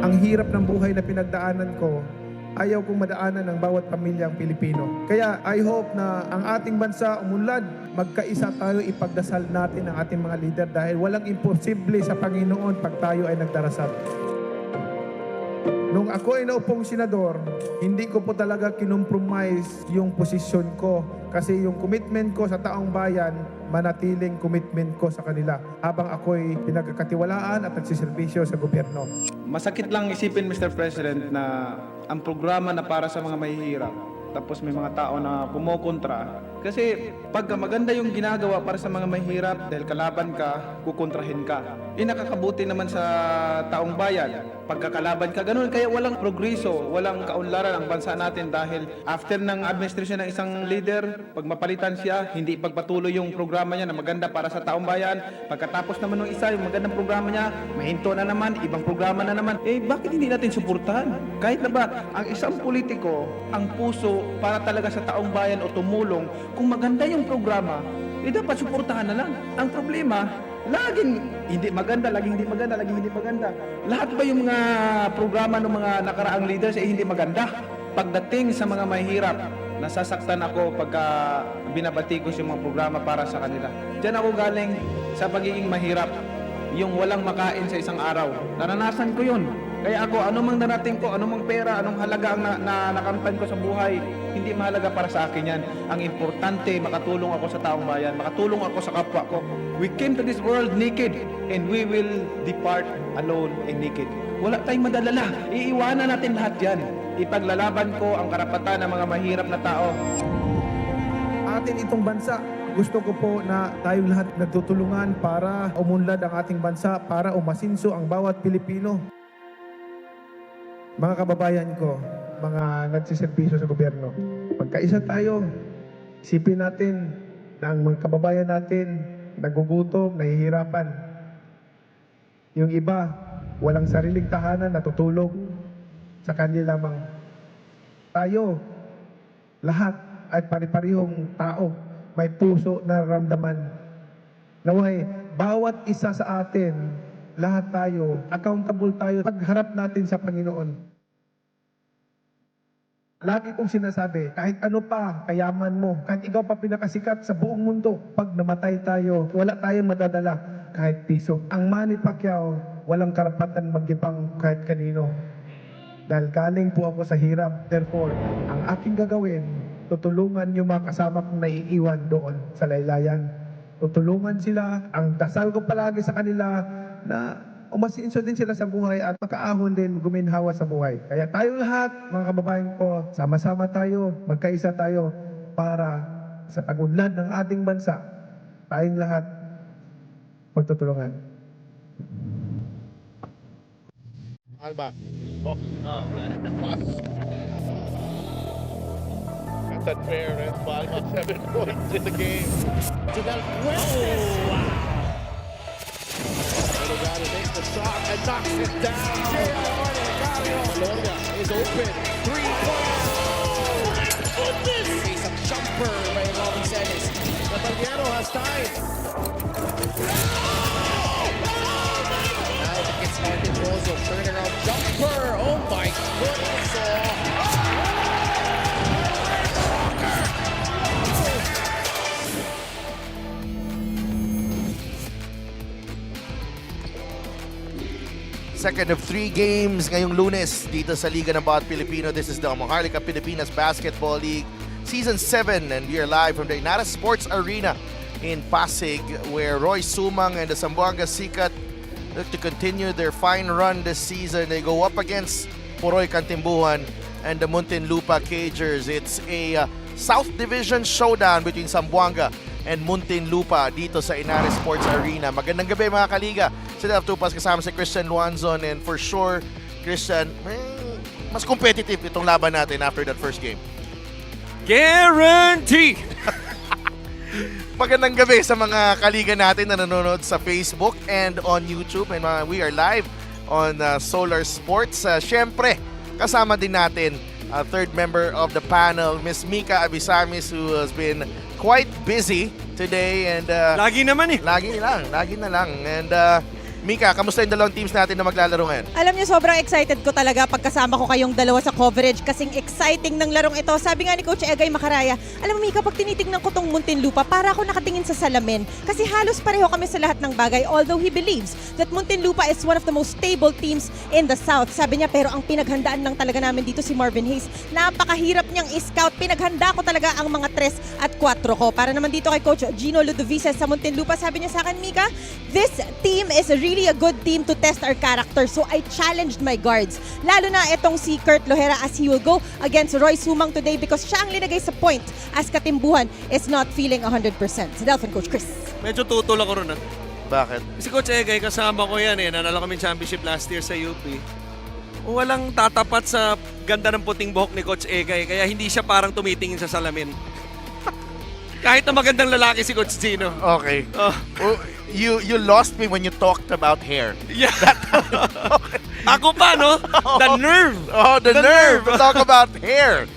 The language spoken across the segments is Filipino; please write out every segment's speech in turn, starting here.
Ang hirap ng buhay na pinagdaanan ko, ayaw kong madaanan ng bawat pamilyang Pilipino. Kaya I hope na ang ating bansa umunlad, magkaisa tayo, ipagdasal natin ang ating mga leader dahil walang imposible sa Panginoon pag tayo ay nagdarasal. Nung ako ay naupong senador, hindi ko po talaga kinompromise yung posisyon ko kasi yung commitment ko sa taong bayan, manatiling commitment ko sa kanila habang ako'y pinagkakatiwalaan at nagsiservisyo sa gobyerno. Masakit lang isipin, Mr. President, na ang programa na para sa mga mahihirap, tapos may mga tao na kumokontra. Kasi pagka maganda yung ginagawa para sa mga mahirap, dahil kalaban ka, kukontrahin ka. Nakakabuti naman sa taong bayan. Pagkakalaban ka, ganun. Kaya walang progreso, walang kaunlaran ang bansa natin dahil after ng administration ng isang leader, pag mapalitan siya, hindi ipagpatuloy yung programa niya na maganda para sa taong bayan. Pagkatapos naman ng isa, yung magandang programa niya, mahinto na naman, ibang programa na naman. Bakit hindi natin suportahan? Kahit na ba, ang isang politiko, ang puso para talaga sa taong bayan o tumulong, kung maganda yung programa, dapat suportahan na lang. Ang problema, laging hindi maganda, laging hindi maganda, laging hindi maganda. Lahat ba yung mga programa ng mga nakaraang leaders ay hindi maganda? Pagdating sa mga mahirap, nasasaktan ako pagka binabatikos yung mga programa para sa kanila. Diyan ako galing sa pagiging mahirap. Yung walang makain sa isang araw. Naranasan ko yun. Kaya ako, anumang narating ko, anumang pera, anong halaga ang nakamtan ko sa buhay, hindi mahalaga para sa akin yan. Ang importante, makatulong ako sa taong bayan, makatulong ako sa kapwa ko. We came to this world naked, and we will depart alone and naked. Wala tayong madalala. Iiwanan natin lahat yan. Ipaglalaban ko ang karapatan ng mga mahirap na tao. Atin itong bansa, gusto ko po na tayong lahat nagtutulungan para umunlad ang ating bansa, para umasinso ang bawat Pilipino. Mga kababayan ko, mga nagsiservisyo sa gobyerno, magkaisa tayo. Isipin natin na ang mga kababayan natin nagugutom, nahihirapan. Yung iba, walang sariling tahanan, natutulog sa kanila lamang. Tayo, lahat ay pari-parihong tao, may puso na nararamdaman. Naway, bawat isa sa atin, lahat tayo, accountable tayo pagharap natin sa Panginoon. Lagi kong sinasabi, kahit ano pa, kayaman mo, kahit ikaw pa pinakasikat sa buong mundo, pag namatay tayo, wala tayong madadala kahit piso. Ang Manny Pacquiao, walang karapatan magipang kahit kanino. Dahil galing po ako sa hirap. Therefore, ang aking gagawin, tutulungan yung mga kasama kong naiiwan doon sa laylayan. Tutulungan sila. Ang dasal ko palagi sa kanila na umasinso din sila sa buhay at makaahon din, guminhawa sa buhay. Kaya tayo lahat, mga kababayan ko, sama-sama tayo, magkaisa tayo para sa pagunlad ng ating bansa, tayong lahat magtutulungan. Alba. Oh. That's unfair, and Alba 7 points in the game. To the Delgado makes the shot and knocks it down. Lorga is open. 3-point. Goodness! Isang jumper by Robin Celis. Natalgero has time. Now it gets Martin Rosso. Turning around jumper. Oh my goodness. Second of 3 games ngayong Lunes dito sa Liga ng Bawat Pilipino. This is the Maharlika Pilipinas Basketball League Season 7 and we are live from the Inaras Sports Arena in Pasig where Roy Sumang and the Zamboanga Sikat look to continue their fine run this season. They go up against Poroy Cantimbuhan and the Muntinlupa Cagers. It's a South Division showdown between Zamboanga and Muntinlupa dito sa Inaras Sports Arena. Magandang gabi mga kaliga. Sila Tupas kasama si Christian Luanzon and for sure, Christian, mas competitive itong laban natin after that first game. Guarantee! Magandang gabi sa mga kaliga natin na nanonood sa Facebook and on YouTube. And we are live on Solar Sports. Siyempre, kasama din natin third member of the panel, Miss Mika Abisamis, who has been quite busy today. And Lagi naman eh. Lagi na lang. And Mika, kamusta yung dalawang teams natin na maglalaro ngayon? Alam niyo, sobrang excited ko talaga pagkasama ko kayong dalawa sa coverage kasing exciting ng larong ito. Sabi nga ni Coach Egay Macaraya, alam mo Mika, pag tinitingnan ko tong Muntinlupa, para ako nakatingin sa salamin. Kasi halos pareho kami sa lahat ng bagay, although he believes that Muntinlupa is one of the most stable teams in the South. Sabi niya, pero ang pinaghandaan lang talaga namin dito si Marvin Hayes. Napakahirap niyang i-scout. Pinaghanda ko talaga ang mga 3 at 4 ko. Para naman dito kay Coach Gino Ludovices sa Muntinlupa, sabi niya sa akin, Mika, this team is really a good team to test our character. So I challenged my guards. Lalo na itong si Kurt Lohera as he will go against Roy Sumang today because siya ang linagay sa point as Katimbuhan is not feeling 100%. Delphin Coach Chris. Medyo tutol ako ron. Bakit? Si Coach Egay, kasama ko yan eh. Nanalo kami championship last year sa UP. Walang tatapat sa ganda ng puting buhok ni Coach Egay. Kaya hindi siya parang tumitingin sa salamin. Kahit na magandang lalaki si Coach Gino. Okay. You lost me when you talked about hair. Yeah. Ako pa, no? The nerve. Oh, the nerve to talk about hair.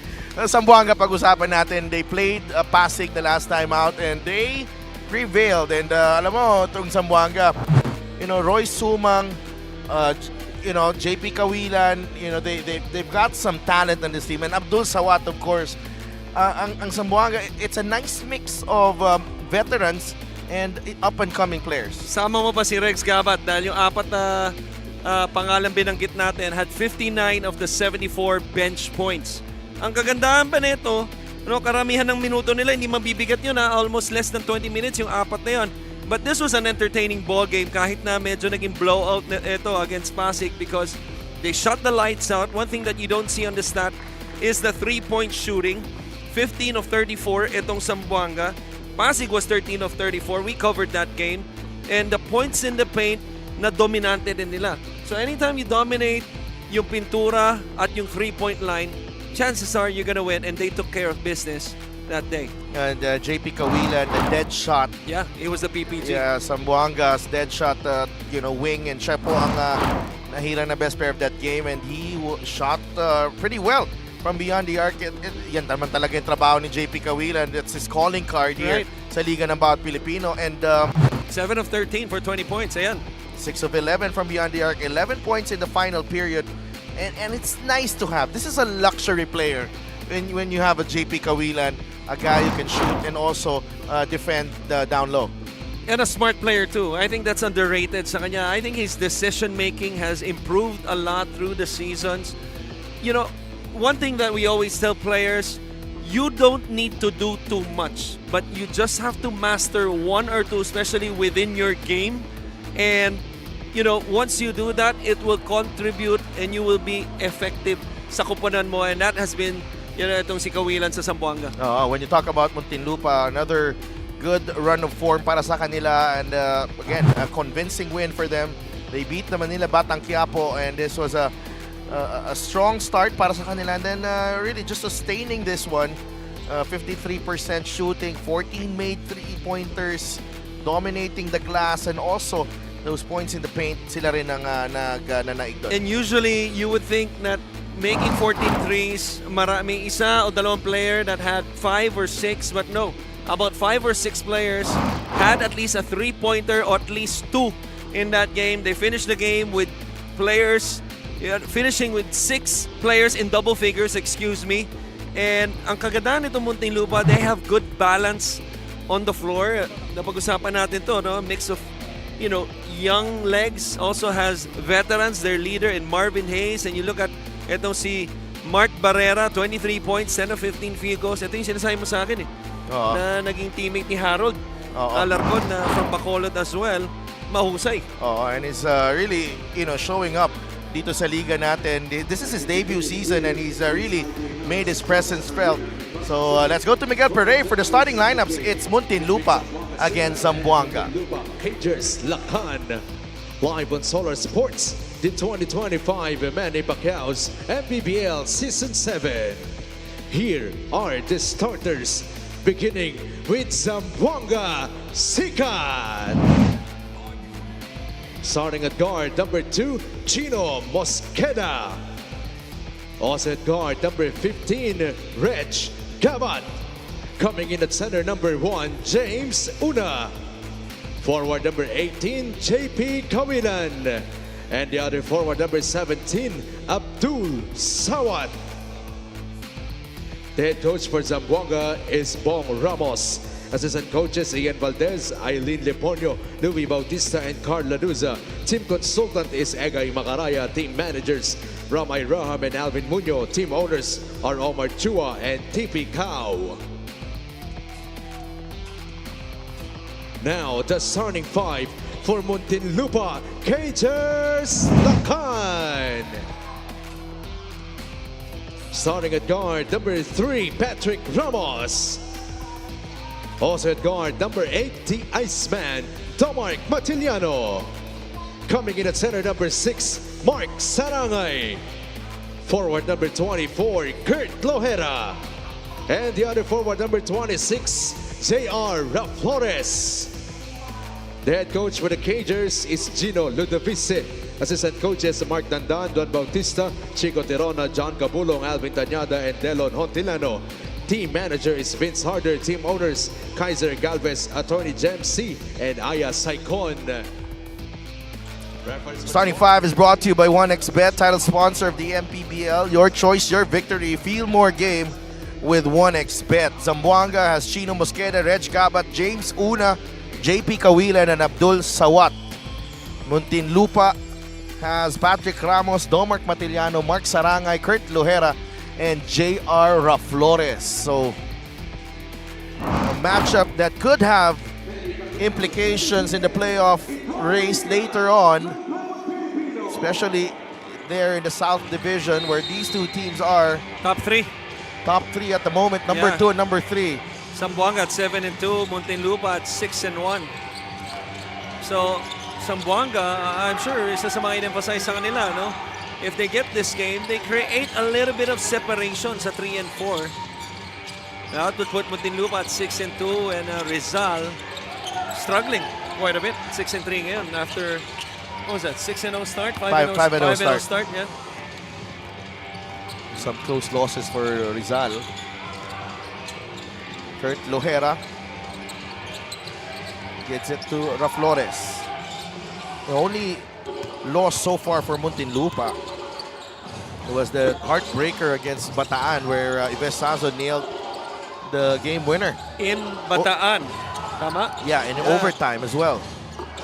Zamboanga, pag-usapan natin. They played Pasig the last time out and they prevailed. And alam mo, itong Zamboanga, Roy Sumang, JP Kawilan, they've got some talent on this team. And Abdul Sawat, of course. Ang Zamboanga, it's a nice mix of veterans and up-and-coming players. Sama mo pa si Rex Gabat dahil yung 4 na pangalan binanggit natin had 59 of the 74 bench points. Ang kagandahan pa nito, karamihan ng minuto nila, hindi mabibigat yun almost less than 20 minutes yung 4 na yun. But this was an entertaining ball game kahit na medyo naging blowout na ito against Pasig because they shut the lights out. One thing that you don't see on the stat is the 3-point shooting. 15 of 34 itong Zamboanga. Pasig was 13 of 34. We covered that game. And the points in the paint na dominante din nila. So anytime you dominate yung pintura at yung 3-point line, chances are you're gonna win, and they took care of business that day. And JP Kawilan, the dead shot. Yeah, it was the PPG. Yeah, Zamboanga's dead shot, wing, and siya po ang nahira na best player of that game, and he shot pretty well from beyond the arc. Yan naman talaga yung trabaho ni JP Kawilan. That's his calling card here sa Liga ng Bawat Pilipino. And 7 of 13 for 20 points. Ayan. 6 of 11 from beyond the arc. 11 points in the final period. And it's nice to have. This is a luxury player when you have a JP Kawilan, a guy who can shoot and also defend down low. And a smart player too. I think that's underrated sa kanya. I think his decision making has improved a lot through the seasons. One thing that we always tell players, you don't need to do too much, but you just have to master 1 or 2, especially within your game. And, once you do that, it will contribute and you will be effective sa kupunan mo. And that has been, itong si Kawilan sa Zamboanga. When you talk about Muntinlupa, another good run of form para sa kanila. And again, a convincing win for them. They beat naman nila Batang Quiapo, and this was a strong start para sa kanila, and then really just sustaining this one. 53% shooting, 14 made 3-pointers, dominating the glass, and also those points in the paint, sila rin ang nanaig doon. And usually you would think that making 14 threes, may isa o dalawang player that had 5 or 6, but no, about 5 or 6 players had at least a 3-pointer or at least 2 in that game. They finished the game with players finishing with 6 players in double figures, And ang kagandahan nito Muntinlupa, they have good balance on the floor. Napag-usapan natin to, mix of, young legs, also has veterans, their leader in Marvin Hayes. And you look at itong si Mark Barrera, 23 points, 10 of 15 field goals. Ito yung sinasabi mo sa akin na naging teammate ni Harold Alarcon na from Bacolod as well. Mahusay. And he's really, showing up dito sa liga natin. This is his debut season, and he's really made his presence felt. So let's go to Miguel Pereira for the starting lineups. It's Muntinlupa against Zamboanga. Rangers Lakan. Live on Solar Sports, the 2025 Manny Pacquiao's MPBL Season 7. Here are the starters, beginning with Zamboanga Sikat. Starting at guard, number 2, Chino Mosqueda. Also at guard, number 15, Reg Gabat. Coming in at center, number 1, James Una. Forward number 18, JP Kawilan. And the other forward number 17, Abdul Sawat. The head coach for Zamboanga is Bong Ramos. Assistant coaches Ian Valdez, Eileen Leponio, Louis Bautista, and Carl Lanuza. Team consultant is Egay Macaraya. Team managers Ramay Raham and Alvin Muño. Team owners are Omar Chua and TP Cow. Now the starting five for Muntinlupa, Cagers Lakan. Starting at guard, number 3, Patrick Ramos. Also at guard, number 8, the Iceman, Tomark Matiliano. Coming in at center, number 6, Mark Sarangay. Forward number 24, Kurt Lohera. And the other forward, number 26, J.R. Raflores. The head coach for the Cagers is Gino Ludovice. Assistant coaches Mark Dandan, Don Bautista, Chico Tirona, John Cabulong, Alvin Tanyada, and Delon Hontilano. Team manager is Vince Harder. Team owners Kaiser Galvez, Attorney Jem C, and Aya Saicon. Starting five is brought to you by 1xBet, title sponsor of the MPBL. Your choice, your victory. Feel more game with 1xBet. Zamboanga has Chino Mosqueda, Reg Gabat, James Una, JP Kawilan, and Abdul Sawat. Muntinlupa has Patrick Ramos, Domark Matiliano, Mark Sarangay, Kurt Lohera, and J.R. Raflores. So, a matchup that could have implications in the playoff race later on, especially there in the South Division where these two teams are Top 3. top 3 at the moment, number Yeah. 2 and number 3. Zamboanga at 7-2, Muntinlupa at 6-1. So, Zamboanga, I'm sure, isa sa mga in-emphasize sa kanila, no? If they get this game, they create a little bit of separation sa 3 and 4. Now, to put Muntinlupa at 6-2 and Rizal struggling quite a bit. 6-3 ngayon after, what was that, 6-0 start? 5-0 5-0 start, yeah. Some close losses for Rizal. Kurt Lohera gets it to Raflores. The only loss so far for Muntinlupa was the heartbreaker against Bataan where Ives Sazo nailed the game winner. In Bataan. Tama? Yeah, in overtime as well.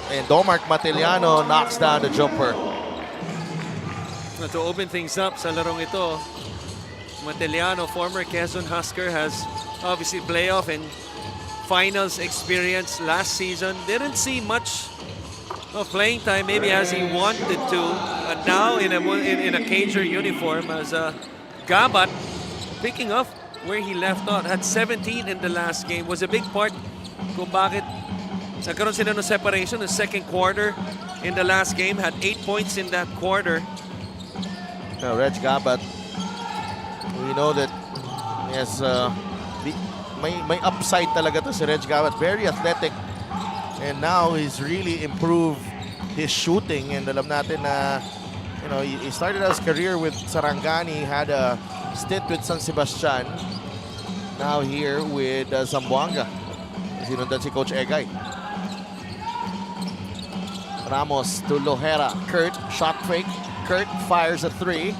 And Domark Matiliano knocks down the jumper. To open things up sa larong ito, Matiliano, former Quezon Husker, has obviously playoff and finals experience last season. Didn't see much of playing time, maybe as he wanted to. And now in a Cager uniform as Gabat, picking up where he left off, had 17 in the last game. Was a big part kung bakit nagkaroon sila ng separation the second quarter in the last game. Had 8 points in that quarter. Reg Gabat, we know that he has may upside talaga to si Reg Gabat. Very athletic. And now he's really improved his shooting. And alam natin na, you know, he started his career with Sarangani, had a stint with San Sebastian. Now here with Zamboanga. Sinundan si Coach Egay. Ramos to Lohera. Kurt, shot fake. Kurt fires a 3.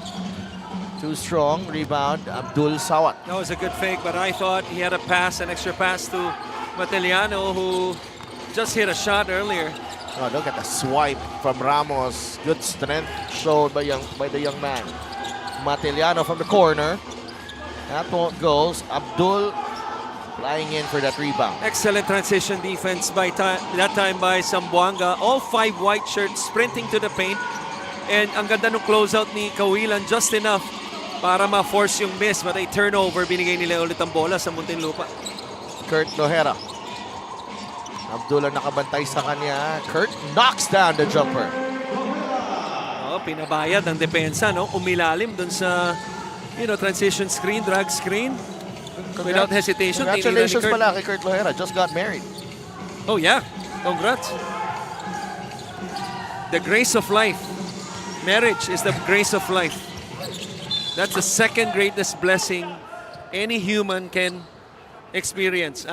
Too strong. Rebound, Abdul Sawat. That was a good fake, but I thought he had a pass, an extra pass to Matiliano, who just hit a shot earlier. Oh, look at the swipe from Ramos. Good strength showed by the young man. Matiliano from the corner. That won't go. Abdul flying in for that rebound. Excellent transition defense by that time by Zamboanga. All 5 white shirts sprinting to the paint. And ang ganda ng closeout ni Kawilan, just enough para ma-force yung miss. But a turnover, binigay nila ulit ang bola sa Muntinlupa. Kurt Lohera. Abdul ang nakabantay sa kanya. Kurt knocks down the jumper. Oh, pinabayad ang depensa, no? Umilalim dun sa, transition screen, drag screen. Without hesitation. Congratulations tinira ni Kurt. pala kay Kurt Lohera. Just got married. Oh yeah, congrats. The grace of life. Marriage is the grace of life. That's the second greatest blessing any human can experience.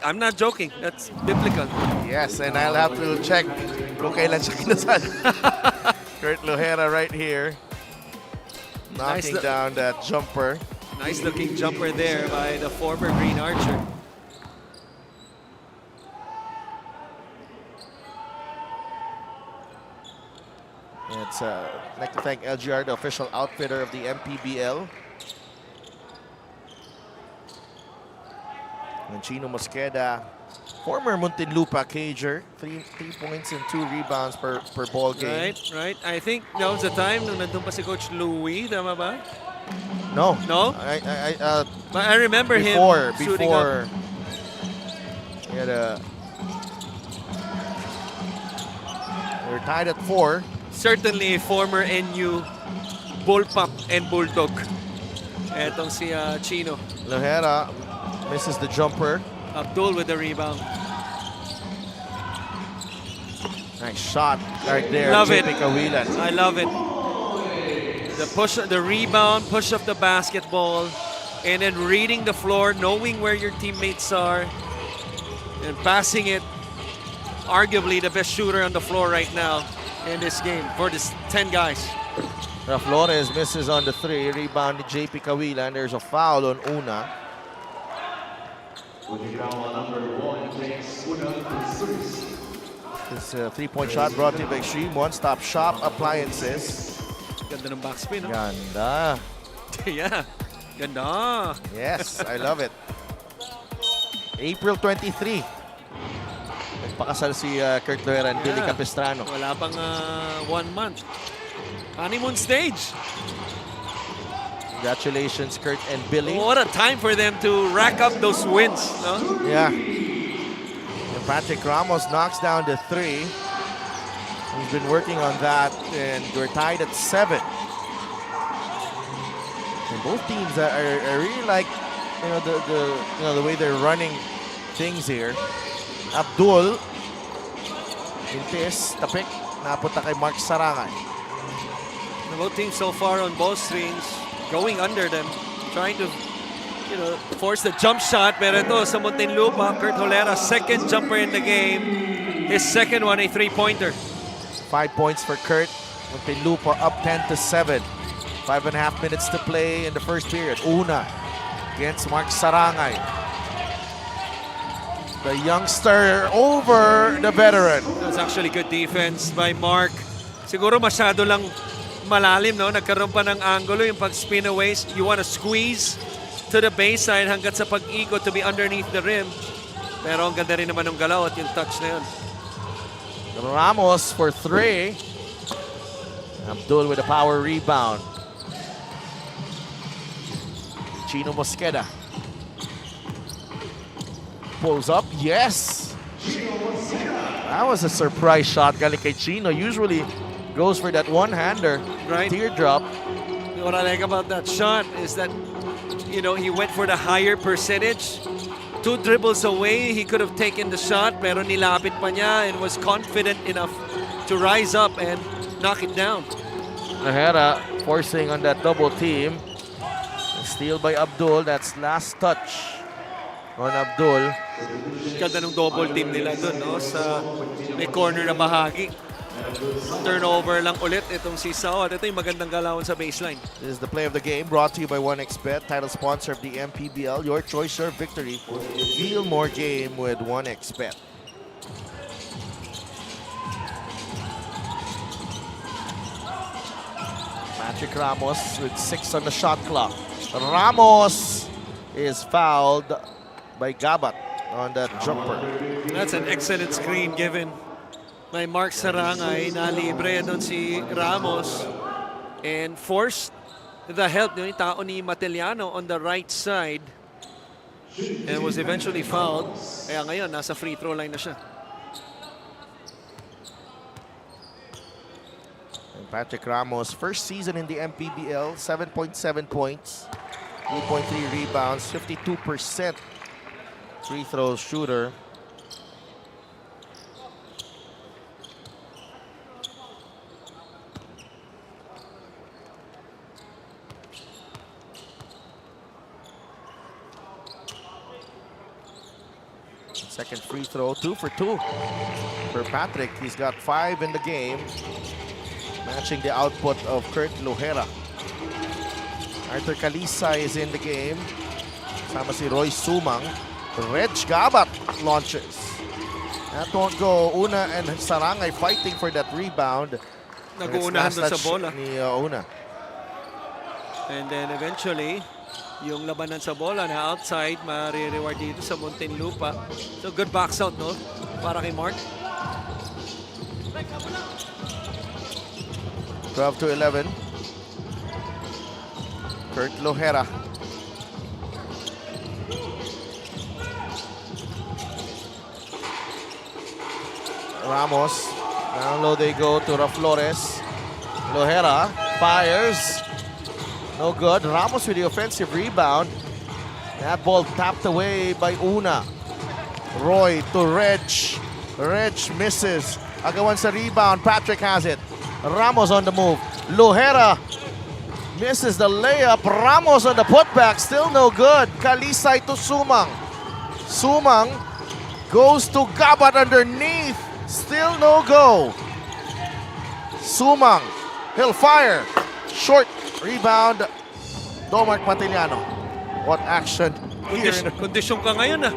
I'm not joking. That's biblical. Yes, and I'll have to check kung kailan siya kinasal. Kurt Lohera right here. Knocking Nice down that jumper. Nice looking jumper there by the former Green Archer. It's I'd like to thank LGR, the official outfitter of the MPBL. And Chino Mosqueda, former Muntinlupa cager, three points and 2 rebounds per ball game. Right. I think that was the time nung nandun pa si Coach Louie, tama ba? No. No? But I remember Before, him shooting up. he had they were tied at 4. Certainly a former NU Bullpup and Bulldog. Etong si Chino. Lohera misses the jumper. Abdul with the rebound. Nice shot right there. Love it. JP Kawilan. I love it. The push, the rebound, push of the basketball, and then reading the floor, knowing where your teammates are, and passing it. Arguably the best shooter on the floor right now in this game for this 10 guys. Flores misses on the 3. Rebound to JP Kawilan. There's a foul on Una. This 3-point shot brought to you by Extreme One-Stop Shop Appliances. Ganda ng backspin, no? Ganda. Yeah. Ganda. Yes, I love it. April 23. Nagpakasal si Kurt Lohera and Billy Yeah. Capistrano. Wala pang 1 month. Honeymoon stage. Congratulations, Kurt and Billy. What a time for them to rack up those wins, no? Yeah. And Patrick Ramos knocks down the 3. He's been working on that, and we're tied at 7. And both teams are really like, the way they're running things here. Abdul, Intes, tapik, napunta kay Mark Sarangay. Both teams so far on both strings, going under them, trying to, force the jump shot. Pero ito sa Muntinlupa, Kurt Lohera, second jumper in the game. His second one, a 3-pointer. 5 points for Kurt. Muntinlupa up 10-7. 5.5 minutes to play in the first period. Una against Mark Sarangay. The youngster over the veteran. That was actually good defense by Mark. Siguro masyado lang malalim, no? Nagkaroon pa ng angulo yung pag-spin away. You want to squeeze to the baseline hanggat sa pag-ikot to be underneath the rim. Pero ang ganda rin naman ng galaw at yung touch na yun. Ramos for 3. Abdul with a power rebound. Chino Mosqueda. Pulls up, yes! That was a surprise shot galing kay Chino. Usually goes for that one-hander, Right. teardrop. What I like about that shot is that, he went for the higher percentage. 2 dribbles away, he could have taken the shot, pero nilapit pa niya and was confident enough to rise up and knock it down. Lohera forcing on that double team. Steal by Abdul. That's last touch on Abdul. Ganda ng double team nila dun, no? Sa may corner na bahagi. Turnover lang ulit itong si Sao at ito yung magandang galawan sa baseline. This is the play of the game brought to you by 1xBet, title sponsor of the MPBL. Your choice, your victory. Feel more game with 1xBet. Patrick Ramos with 6 on the shot clock. Ramos is fouled by Gabat on that jumper. That's an excellent screen given by Mark Sarangay na libre doon si Ramos and forced the help ng tao ni Mateliano on the right side and was eventually fouled. Kaya ngayon, nasa free throw line na siya. And Patrick Ramos, first season in the MPBL, 7.7 points, 2.3 rebounds, 52% free throw shooter. Second free throw, 2 for 2 for Patrick. He's got 5 in the game, matching the output of Kurt Lohera. Arthur Calisay is in the game. Sama si Roy Sumang. Reg Gabat launches. That won't go. Una and Sarangay fighting for that rebound. Nag-uunahan doon sa bola. Ni Una. And then eventually, yung labanan sa bola na outside, ma-reward dito sa Muntinlupa. So good box out, no? Para kay Mark. 12-11. Kurt Lohera. Ramos. Down low they go to Flores. Lohera fires. No good. Ramos with the offensive rebound. That ball tapped away by Una. Roy to Reg. Reg misses. Agawan sa rebound. Patrick has it. Ramos on the move. Lohera misses the layup. Ramos on the putback. Still no good. Calisay to Sumang. Sumang goes to Gabat underneath. Still no go. Sumang. He'll fire. Short rebound. Domart Matiliano. What action here. Kondisyon ka ngayon, ah.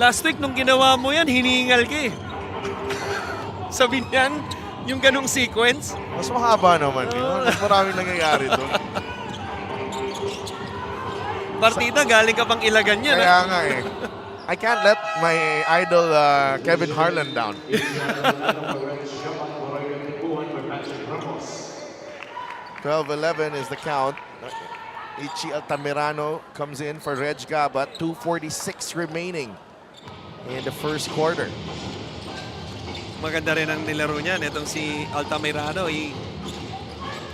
Last week, nung ginawa mo yan, hiningal ka eh. Sabi niyan, yung ganong sequence. Mas mahaba naman. Mas maraming nangyayari doon. Partida, galing ka pang ilagan yan. Kaya nga eh. I can't let my idol Kevin Harlan down. 12-11 is the count. Ichi Altamirano comes in for Reg Gabat. 2:46 remaining in the first quarter. Maganda rin ang nilaro niyan. Itong si Altamirano, he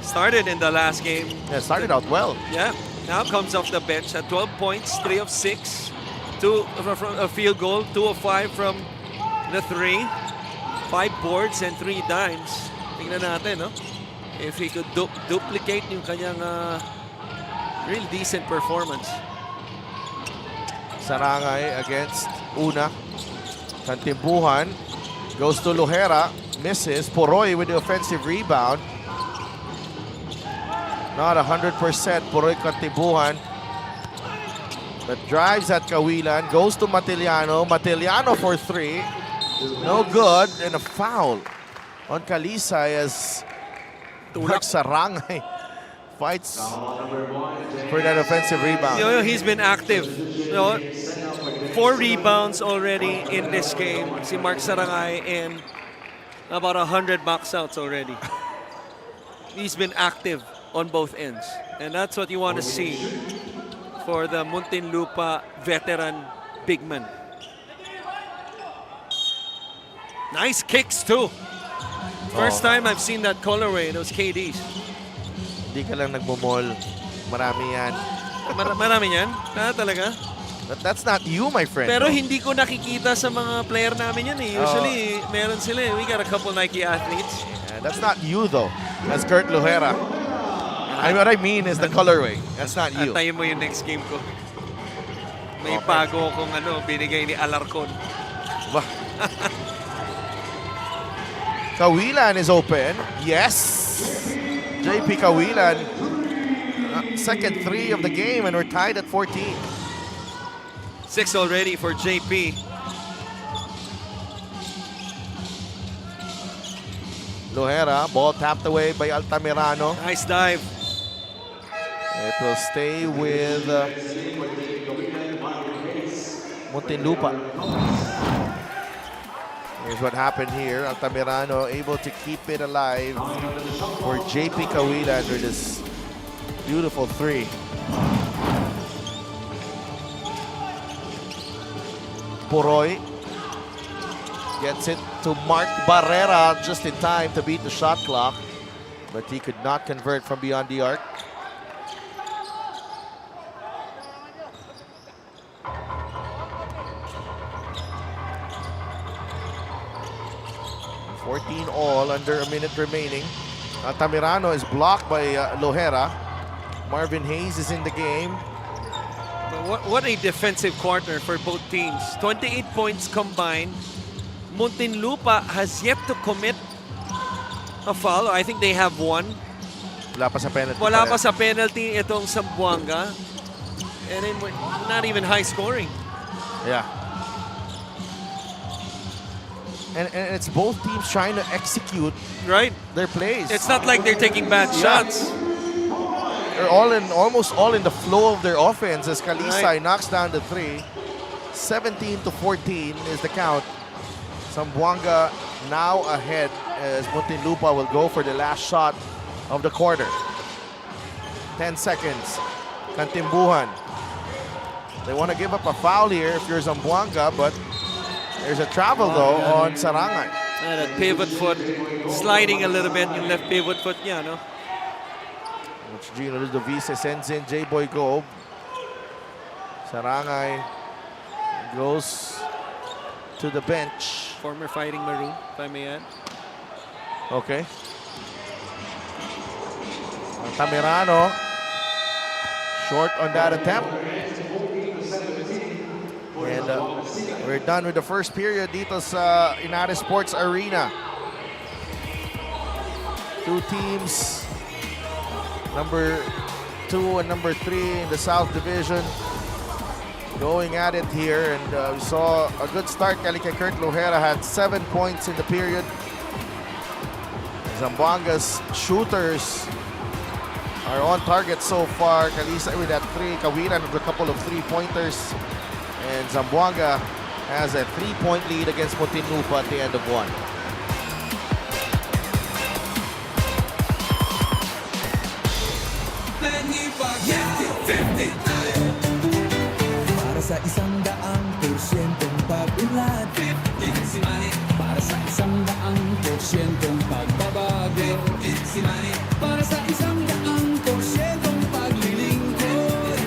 started in the last game. Yeah, started out well. Yeah, now comes off the bench at 12 points, 3 of 6, 2 from a field goal, 2 of 5 from the 3, 5 boards and 3 dimes. Tingnan natin, no? If he could duplicate yung kanyang real decent performance. Sarangay against Una. Kantimbuhan goes to Lohera, misses. Poroy with the offensive rebound. Not 100%. Poroy Kantimbuhan. But drives at Kawilan, goes to Matiliano. Matiliano for 3. No good, and a foul on Calisay as Mark Sarangay fights for that offensive rebound. He's been active. 4 rebounds already in this game. Si Mark Sarangay and about 100 box outs already. He's been active on both ends. And that's what you want to see for the Muntinlupa veteran big man. Nice kicks too. First time I've seen that colorway, those KDs. Hindi ka lang nagmumol. Marami yan. Marami yan? Talaga? But that's not you, my friend. Pero no? hindi ko nakikita sa mga player namin yan eh. Usually, meron sila eh. We got a couple Nike athletes. Yeah, that's not you though. That's Kurt Lohera. What I mean is the colorway. That's not you. Antayin mo yung next game ko. May bago akong binigay ni Alarcon. Kawilan is open. Yes! JP Kawilan. Second 3 of the game and we're tied at 14. 6 already for JP. Lohera, ball tapped away by Altamirano. Nice dive. It will stay with Muntinlupa. Here's what happened here. Altamirano able to keep it alive for JP Kawilan with this beautiful 3. Poroy gets it to Mark Barrera just in time to beat the shot clock, but he could not convert from beyond the arc. All under a minute remaining. Altamirano is blocked by Lohera. Marvin Hayes is in the game. What a defensive quarter for both teams. 28 points combined. Muntinlupa has yet to commit a foul. I think they have one. Wala pa sa penalty. Wala pa sa penalty itong Zamboanga. And then not even high scoring. Yeah. And it's both teams trying to execute Right? their plays. It's not like they're taking bad shots. They're almost all in the flow of their offense as Kalisay Right. knocks down the three. 17-14 is the count. Zamboanga now ahead as Muntinlupa will go for the last shot of the quarter. 10 seconds. Kantimbuhan. They want to give up a foul here if you're Zamboanga, but there's a travel though on Sarangay. And that pivot foot sliding a little bit. Yung left pivot foot niya, no? Which Gino Ludovice sends in J-Boy Gobe. Sarangay goes to the bench. Former Fighting Maroon, if I may add. Okay. Tamirano short on that attempt. And we're done with the first period dito sa Inares Sports Arena. Two teams, number 2 and number 3 in the South Division, going at it here. And we saw a good start. Kay Kurt Lojera had 7 points in the period. Zamboanga's shooters are on target so far. Kalisay with that 3, Kawiran with a couple of 3-pointers. And Zamboanga has a 3-point lead against Muntinlupa at the end of 1. Para sa 100%'ong pag-unlad, para sa 100%'ong pagbabago, para sa 100%'ong paglilingkod,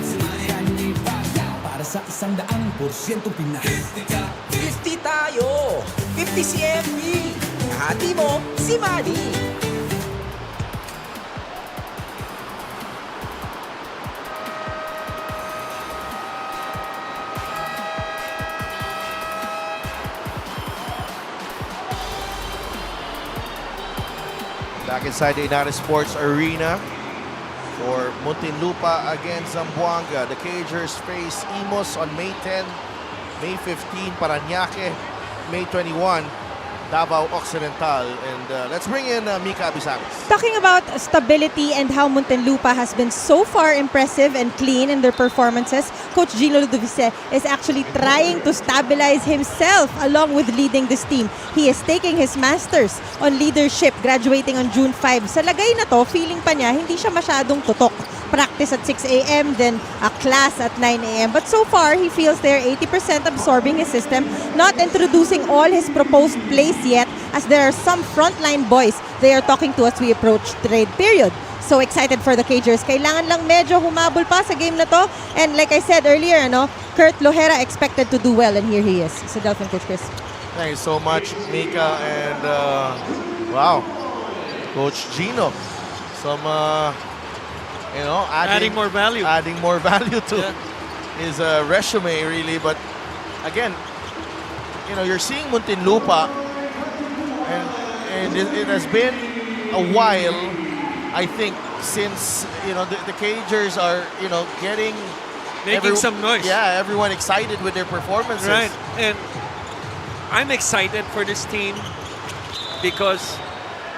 para sa 100% Pinas. 50 tayo! 50 si MB! Hati mo, si Manny! Back inside the Inares Sports Arena for Muntinlupa against Zamboanga. The Cagers face Imos on May 10, May 15, Parañaque, May 21, Davao Occidental. And let's bring in Mika Abisangis. Talking about stability and how Muntinlupa has been so far impressive and clean in their performances, Coach Gino Ludovice is actually trying to stabilize himself along with leading this team. He is taking his masters on leadership, graduating on June 5. Sa lagay na to, feeling pa niya, hindi siya masyadong tutok. Practice at 6 a.m., then a class at 9 a.m. But so far, he feels they're 80% absorbing his system, not introducing all his proposed plays yet, as there are some frontline boys they are talking to as we approach trade period. So excited for the Cagers. Kailangan lang medyo humabol pa sa game na to. And like I said earlier, Kurt Lojera expected to do well, and here he is. So Delphin Coach Chris. Thank you so much, Mika. And wow, Coach Gino. Some, Adding more value. Adding more value to his resume, really. But again, you're seeing Muntinlupa, and it has been a while, I think, since the Cagers are getting Making some noise. Yeah, everyone excited with their performances. Right. And I'm excited for this team because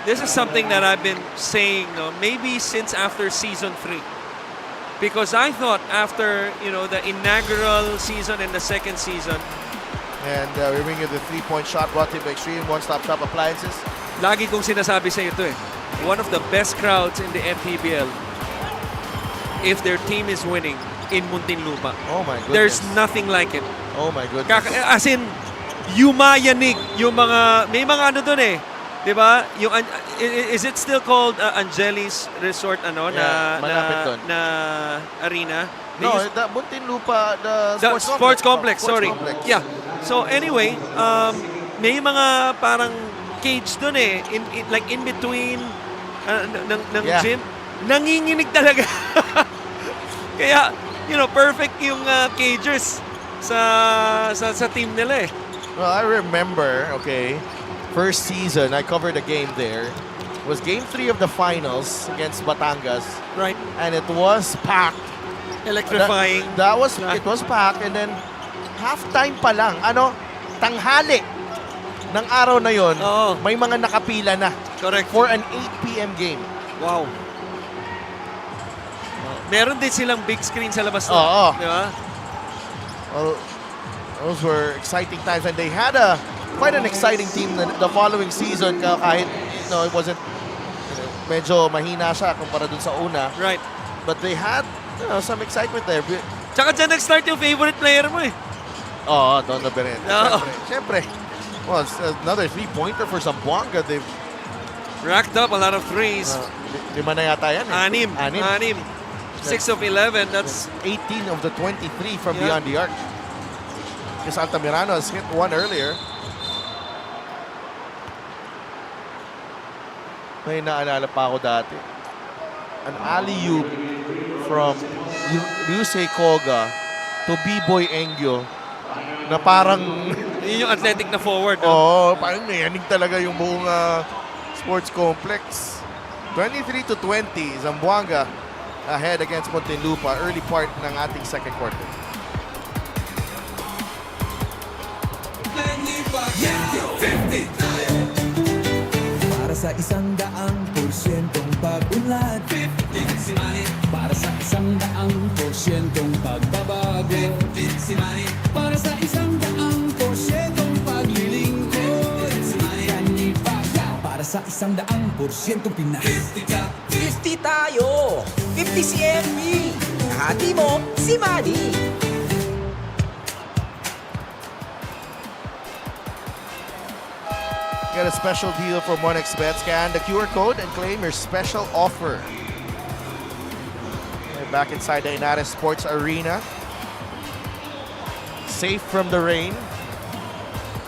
this is something that I've been saying, maybe since after season 3. Because I thought after, the inaugural season and the second season. And we bring you the 3-point shot brought to you by Extreme One-Stop Shop Appliances. Lagi kong sinasabi sa ito one of the best crowds in the MPBL if their team is winning in Muntinlupa. Oh my goodness. There's nothing like it. Oh my goodness. As in, yumayanig yung mga, may mga ano dun Diba? Yung, is it still called Angeli's Resort malapit dun. na arena? No, the Muntinlupa, the sports complex. Sports Sorry. complex. Yeah. So anyway, may mga parang cage dun like in between ng gym. Nanginginig talaga. Kaya perfect yung cagers sa team nila eh. Well, I remember, okay, first season, I covered a game there. It was game 3 of the finals against Batangas. Right. And it was packed. Electrifying. It was packed, and then halftime pa lang, tanghali ng araw na yon, Oo. may mga nakapila na Correct. for an 8 p.m. game. Wow. Meron din silang big screen sa labas. Oo. Di ba? Well, those were exciting times, and they had quite an exciting team the following season kahit it wasn't medyo mahina siya kumpara dun sa una. Right. But they had some excitement there. Tsaka dyan nag-start yung favorite player mo eh. Oo, Don Beren. Oo. Siyempre. Well, it's another 3-pointer for Zamboanga. They've Racked up a lot of threes. 5 na yata yan eh. Anim. 6 of 11. That's 18 of the 23 from Yeah. beyond the arc. Because Altamirano has hit one earlier. May naalala pa ako dati. An alley-oop from Ryusei Koga to B-Boy Engyo na parang yun yung athletic na forward. parang nayanig talaga yung buong sports complex. 23-20, Zamboanga ahead against Muntinlupa, early part ng ating second quarter. Para sa 100%'ong pag-unlad, 50 si Manny. Para sa 100%'ong pagbabago, 50 si Manny. Para sa 100%'ong paglilingkod, 50 si Manny. Para sa 100%'ong Pinas, 50 tayo, 50 si MB. Hati mo, si Manny. Get a special deal from 1xBet. Scan the QR code and claim your special offer. We're back inside the Inares Sports Arena. Safe from the rain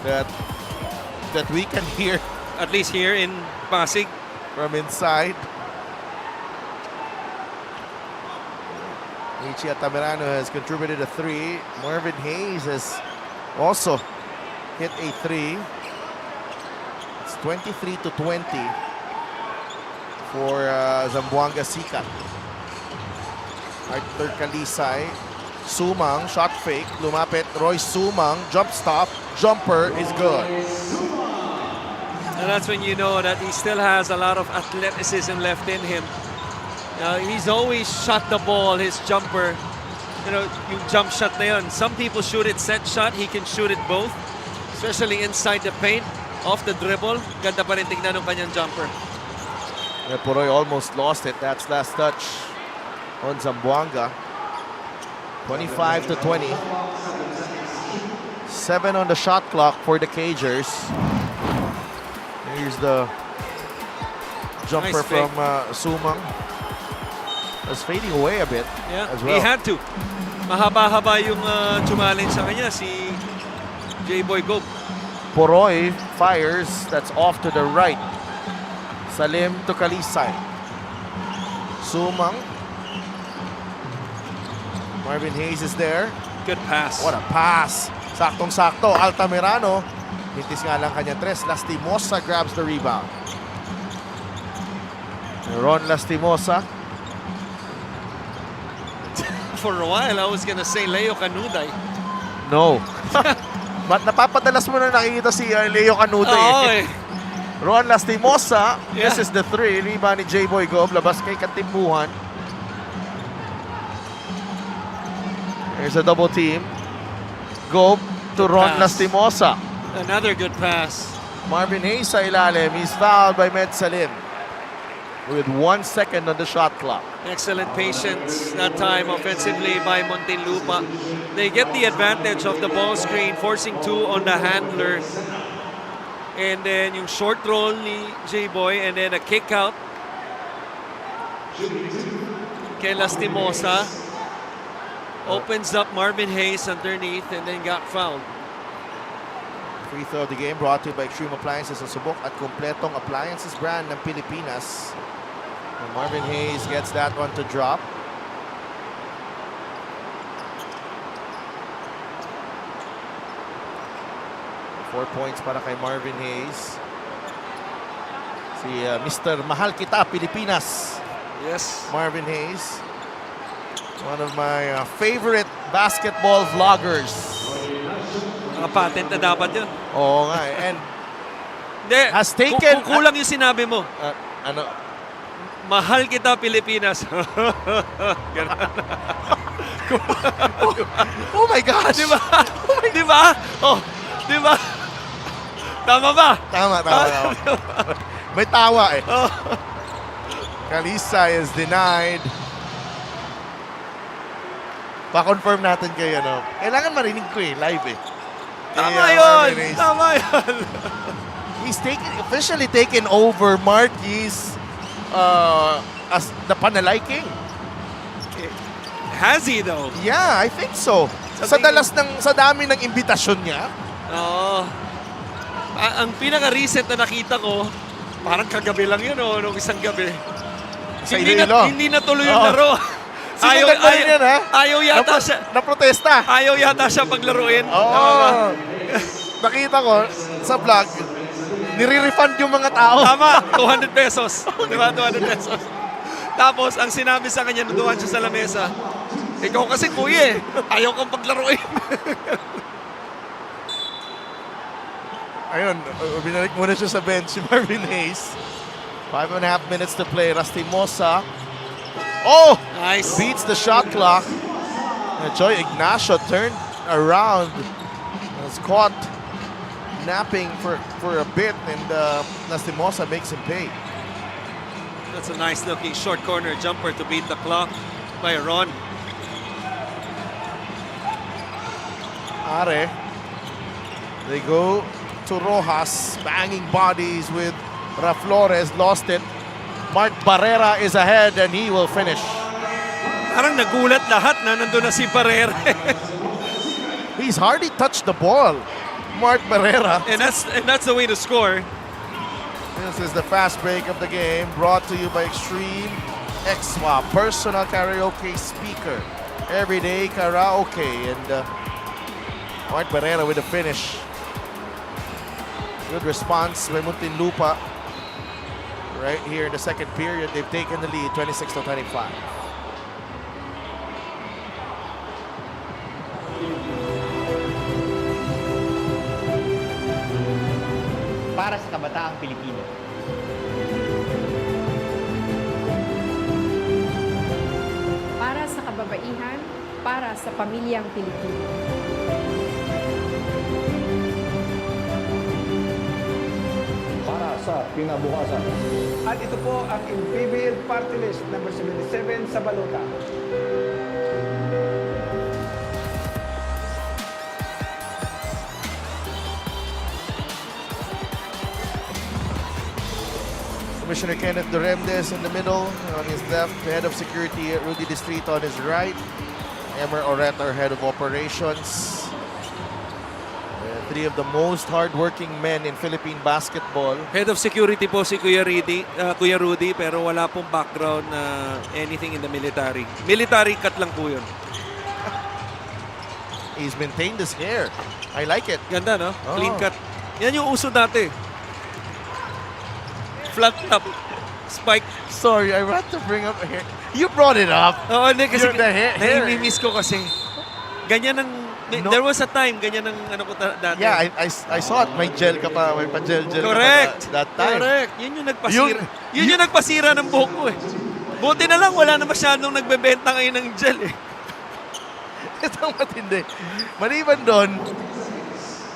that we can hear At least here in Pasig. from inside. Ichi Altamirano has contributed a 3. Marvin Hayes has also hit a 3. It's 23-20 for Zamboanga Sikat. Arthur Kalisay. Sumang, shot fake, lumapit. Roy Sumang, jump stop, jumper is good. And that's when you know that he still has a lot of athleticism left in him. He's always shot the ball, his jumper. Yung jump shot na yun. Some people shoot it set shot. He can shoot it both. Especially inside the paint, off the dribble. Ganda pa rin tignan ng kanyang jumper. Poroy almost lost it. That's last touch on Zamboanga. 25-20. 7 on the shot clock for the Cagers. Here's the jumper Nice fake. from Sumang. Was fading away a bit as well. He had to. Mahaba-haba yung challenge sa kanya, si J-Boy Gob. Poroy fires. That's off to the right. Salim to Kalisay. Sumang. Marvin Hayes is there. Good pass. What a pass. Saktong-sakto. Altamirano. Hintis nga lang kanya tres. Lastimosa grabs the rebound. Ron Lastimosa. For a while, I was gonna say Leo Canuday. No. But napapadalas mo na nakikita si Leo Canudo eh. Ron Lastimosa. Yeah. This is the 3. Rebound ni J-Boy Gob. Labas kay Katimbuhan. Here's a double team. Gob to Ron Pass. Lastimosa. Another good pass. Marvin Hayes sa ilalim. He's fouled by Med Salim with 1 second on the shot clock. Excellent patience that time offensively by Muntinlupa. They get the advantage of the ball screen, forcing 2 on the handler. And then yung short roll ni J-Boy and then a kick out kay Lastimosa. Opens up Marvin Hayes underneath and then got fouled. Free throw of the game brought to you by Extreme Appliances sa subok at kumpletong appliances brand ng Pilipinas. And Marvin Hayes gets that one to drop. 4 points para kay Marvin Hayes. Si Mr. Mahal Kita, Pilipinas. Yes. Marvin Hayes. One of my favorite basketball vloggers. Mga patent na dapat yun. Oo nga eh. And Hindi, has taken... kulang yung sinabi mo. ano? Mahal kita, Pilipinas. Ganun. Oh my gosh! Di ba? Di ba? Oh, di ba? Tama ba? Tama. May tawa eh. Oh. Kalisa is denied. Pa-confirm natin kayo, no? Kailangan marinig ko eh, live eh. Tama Kaya, yun! Marvin Hayes. Tama yun! He's officially taken over Marquis as the Panalay King. Has he though? Yeah, I think so. Sa Sa dami ng imbitasyon niya. Oo. Ang pinaka-recent na nakita ko, parang kagabi lang yun, nung isang gabi. Sa Iloilo. Hindi natuloy yung Oo. laro. Sinugat mo rin yan, ha? Ayaw yata siya. Naprotesta. Ayaw yata siya paglaruin. Oo. Tama ba? Nakita ko sa vlog, nire-refund yung mga tao. Tama, 200 pesos. Di ba? 200 pesos. Tapos, ang sinabi sa kanya, nung duwan siya sa lamesa, ikaw kasi kuya ayaw kang paglaruin. Ayun, binalik muna siya sa bench si Marvin Hayes. 5.5 minutes to play. Rastimosa. Oh! Nice. Beats the shot clock. Joy Ignacio turned around. Was caught napping for a bit, and Rastimosa makes him pay. That's a nice looking short corner jumper to beat the clock by Ron. Are. They go to Rojas, banging bodies with Raflores, lost it. Mark Barrera is ahead and he will finish. Parang nagulat lahat na nandun na si Barrera. He's hardly touched the ball. Mark Barrera. and that's the way to score. This is the fast break of the game, brought to you by Extreme Exwa, personal karaoke speaker. Everyday karaoke. And Mark Barrera with the finish. Good response by Muntinlupa. Right here in the second period, they've taken the lead, 26-25. Para sa kabataang Pilipino. Para sa kababaihan, para sa pamilyang Pilipino. Para sa kinabukasan. At ito po ang MPBL Party List number 77 sa balota. Commissioner Kenneth Duremdes in the middle. On his left, head of security, Rudy Distrito on his right. Emer Oretor, head of operations. Three of the most hardworking men in Philippine basketball. Head of security po si Kuya Rudy, pero wala pong background na anything in the military. Military cut lang po yun. He's maintained his hair. I like it. Ganda, no? Oh. Clean cut. Yan yung uso dati. Flat top. Spike. Sorry, I want to bring up hair. You brought it up. Oo, hindi kasi You're the hair. nai-miss ko kasi. Ganyan ang No. there was a time ganyan ang ano ko dati. Yeah, I saw it. May gel ka pa. May pa-gel ka Correct. pa that time. Correct. Yun yung nagpasira. Yun yung nagpasira ng buhok ko eh. Buti na lang wala na masyadong nagbebenta ngayon ng gel eh. Ito matindi. Maliban doon,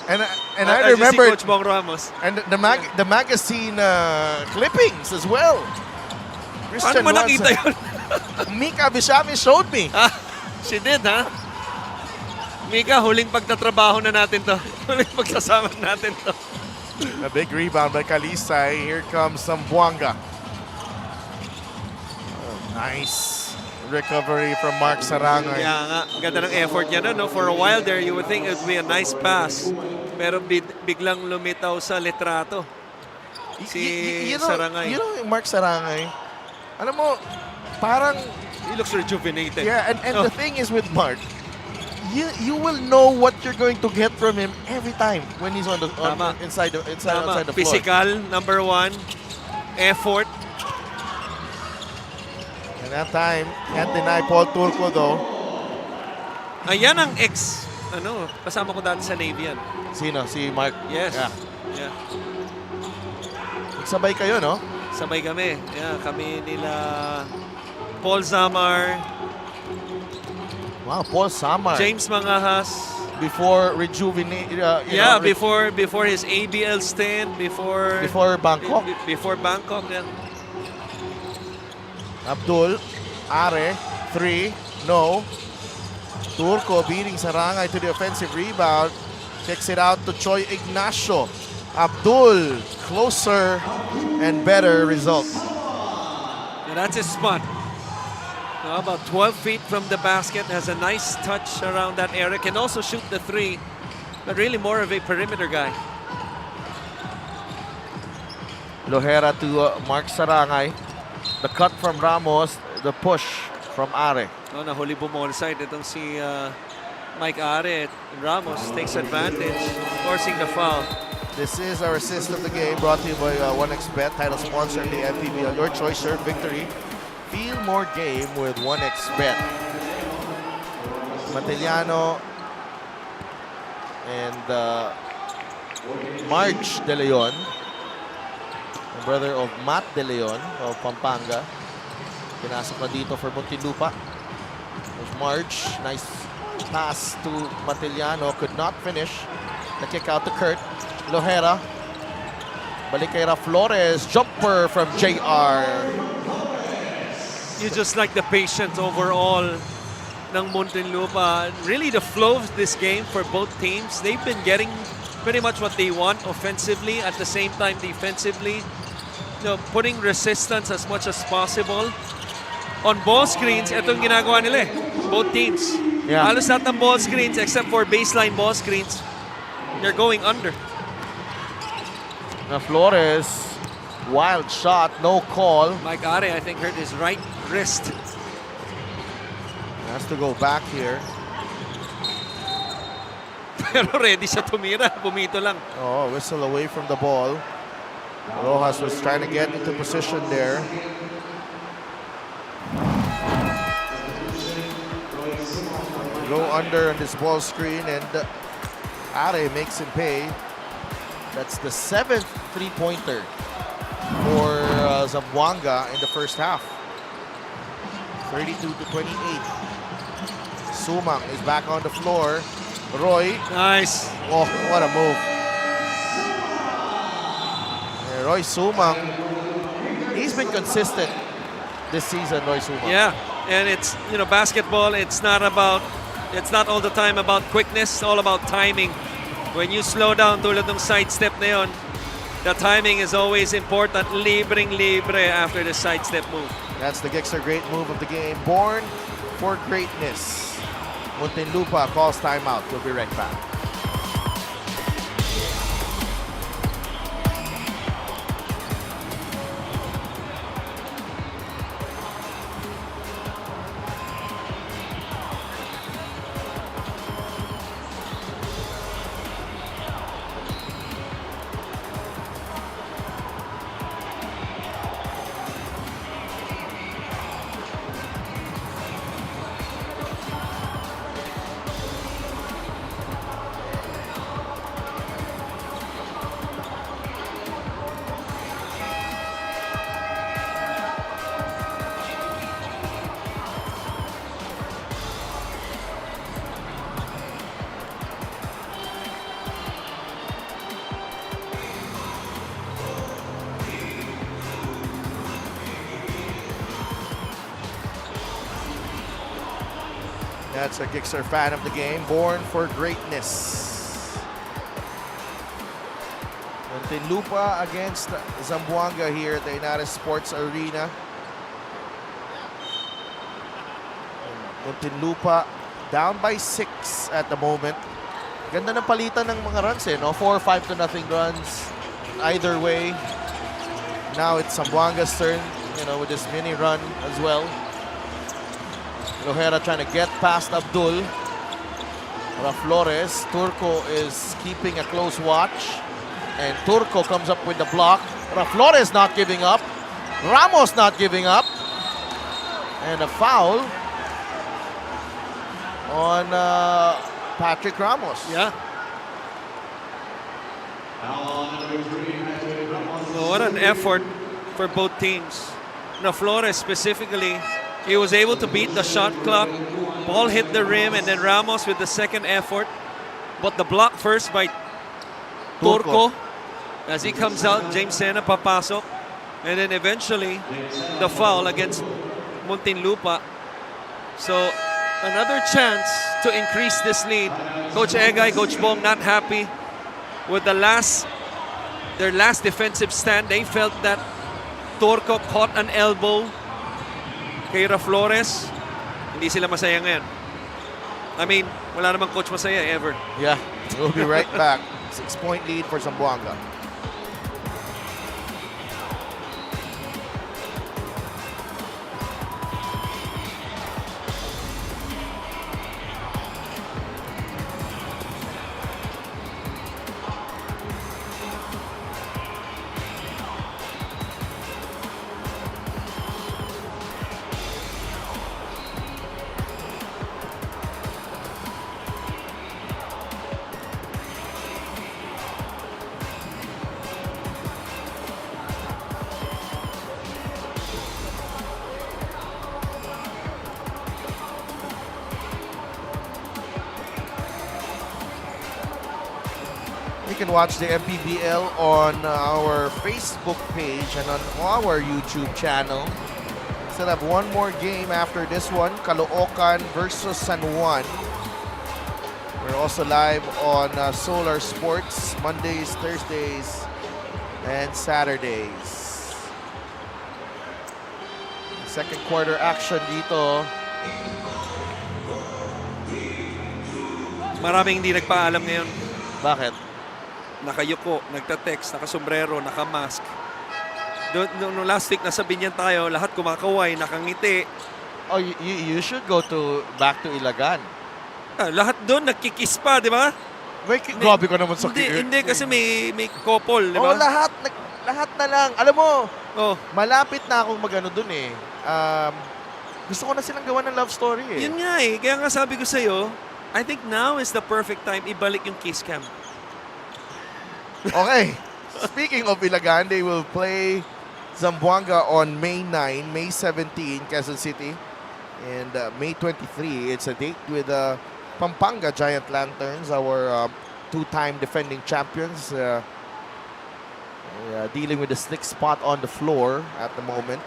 and I As you see remember Coach Bong Ramos. and the magazine clippings as well. Paano mo nakita yun? Mika Bishami showed me. She did, ha? Mika, huling pagtatrabaho na natin to. Huling pagsasama natin to. A big rebound by Kalisay. Here comes Zamboanga. Nice recovery from Mark Sarangay. Kaya nga, ganda ng effort niya no? For a while there, you would think it would be a nice pass. Pero biglang lumitaw sa litrato. Si Sarangay. You know, Mark Sarangay, alam mo, parang, He looks rejuvenated. yeah, and the thing is with Mark, you will know what you're going to get from him every time when he's on the Tama. outside the Tama. floor. Physical, number one. Effort. And that time, can't deny Paul Turco though. Ayan ang kasama ko dati sa Navy yan. Sino? Si Mark? Yes. Yeah. Yeah. Sabay kayo, no? Sabay kami. Yeah, kami nila Paul Zamar, Wow, Paul Samar. James Mangahas. Before rejuvenate, Before his ABL stint, before Bangkok. Before Bangkok, yeah. Abdul, Are, 3, no. Turco beating Sarangay to the offensive rebound. Kicks it out to Choi Ignacio. Abdul, closer and better result. And that's his spot. About 12 feet from the basket. Has a nice touch around that area. Can also shoot the three. But really more of a perimeter guy. Lohera to Mark Sarangay. The cut from Ramos. The push from Are. Nahuli bumonside itong si Mike Are. Ramos takes advantage, forcing the foul. This is our assist of the game, brought to you by 1xBet, title sponsor of the MPBL. Your choice, your victory. Feel more game with 1xBet. Matiliano and Marge De Leon, the brother of Matt De Leon of Pampanga. Pinasok na dito for Muntinlupa. There's Marge, nice pass to Matiliano, could not finish. The kick out to Kurt. Lohera. Balik kay Ra Flores, jumper from JR. You just like the patience overall ng Muntinlupa. Really the flow of this game for both teams. They've been getting pretty much what they want offensively, at the same time defensively. Putting resistance as much as possible. On ball screens, itong ginagawa nila both teams. Yeah. Halos lahat ng ball screens except for baseline ball screens, they're going under. Now Flores, wild shot, no call. Mike Are, I think, hurt his right wrist. Has to go back here. Pero ready siya tumira. Bumito lang. Oh, whistle away from the ball. Rojas was trying to get into position there. Go under on this ball screen, and Are makes him pay. That's the 7th three-pointer for Zamboanga in the first half. 32-28. Sumang is back on the floor. Roy. Nice. Oh, what a move. Yeah, Roy Sumang. He's been consistent this season, Roy Sumang. Yeah, and it's, basketball, it's not all the time about quickness, it's all about timing. When you slow down tulad ng sidestep na yun, the timing is always important. Libreng-libre after the sidestep move. That's the Gixxer great move of the game. Born for greatness. Muntinlupa calls timeout. We'll be right back. That's a Gixxer fan of the game, born for greatness. Muntinlupa against Zamboanga here at the Inares Sports Arena. Muntinlupa down by 6 at the moment. Ganda ng palitan ng mga runs, no? 4 or 5 to nothing runs either way. Now it's Zamboanga's turn, with this mini run as well. Lohera trying to get past Abdul. Flores. Turco is keeping a close watch. And Turco comes up with the block. Flores not giving up. Ramos not giving up. And a foul on Patrick Ramos. Yeah. So what an effort for both teams. Flores specifically, he was able to beat the shot clock. Ball hit the rim, and then Ramos with the second effort. But the block first by Turco. As he comes out, James Sena papasok. And then eventually, the foul against Muntinlupa. So another chance to increase this lead. Coach Egay, Coach Bong not happy with their last defensive stand. They felt that Turco caught an elbow kay Flores. Hindi sila masaya ngayon. I mean, wala namang coach masaya ever. Yeah, we'll be right back. 6-point lead for Zamboanga. You can watch the MPBL on our Facebook page and on our YouTube channel. Still have one more game after this one, Caloocan versus San Juan. We're also live on Solar Sports Mondays, Thursdays, and Saturdays. Second quarter action dito. Maraming hindi nagpaalam ngayon. Bakit? Nakayuko, nagtatext, nakasombrero, nakamask. No last week nasa Binyan tayo, lahat kumakaway, nakangiti. Oh, you should go back to Ilagan. Lahat doon nagkikiss pa, di ba? Grabe ko naman sa Hindi kasi may couple, di ba? Oh, lahat na lang. Alam mo, malapit na akong magano doon eh. Gusto ko na silang gawa ng love story eh. Yun nga eh. Kaya nga sabi ko sa'yo, I think now is the perfect time ibalik yung kiss cam. Okay. Speaking of Ilagan, they will play Zamboanga on May 9, May 17, Quezon City. And May 23, it's a date with Pampanga Giant Lanterns, our two-time defending champions. Dealing with the slick spot on the floor at the moment.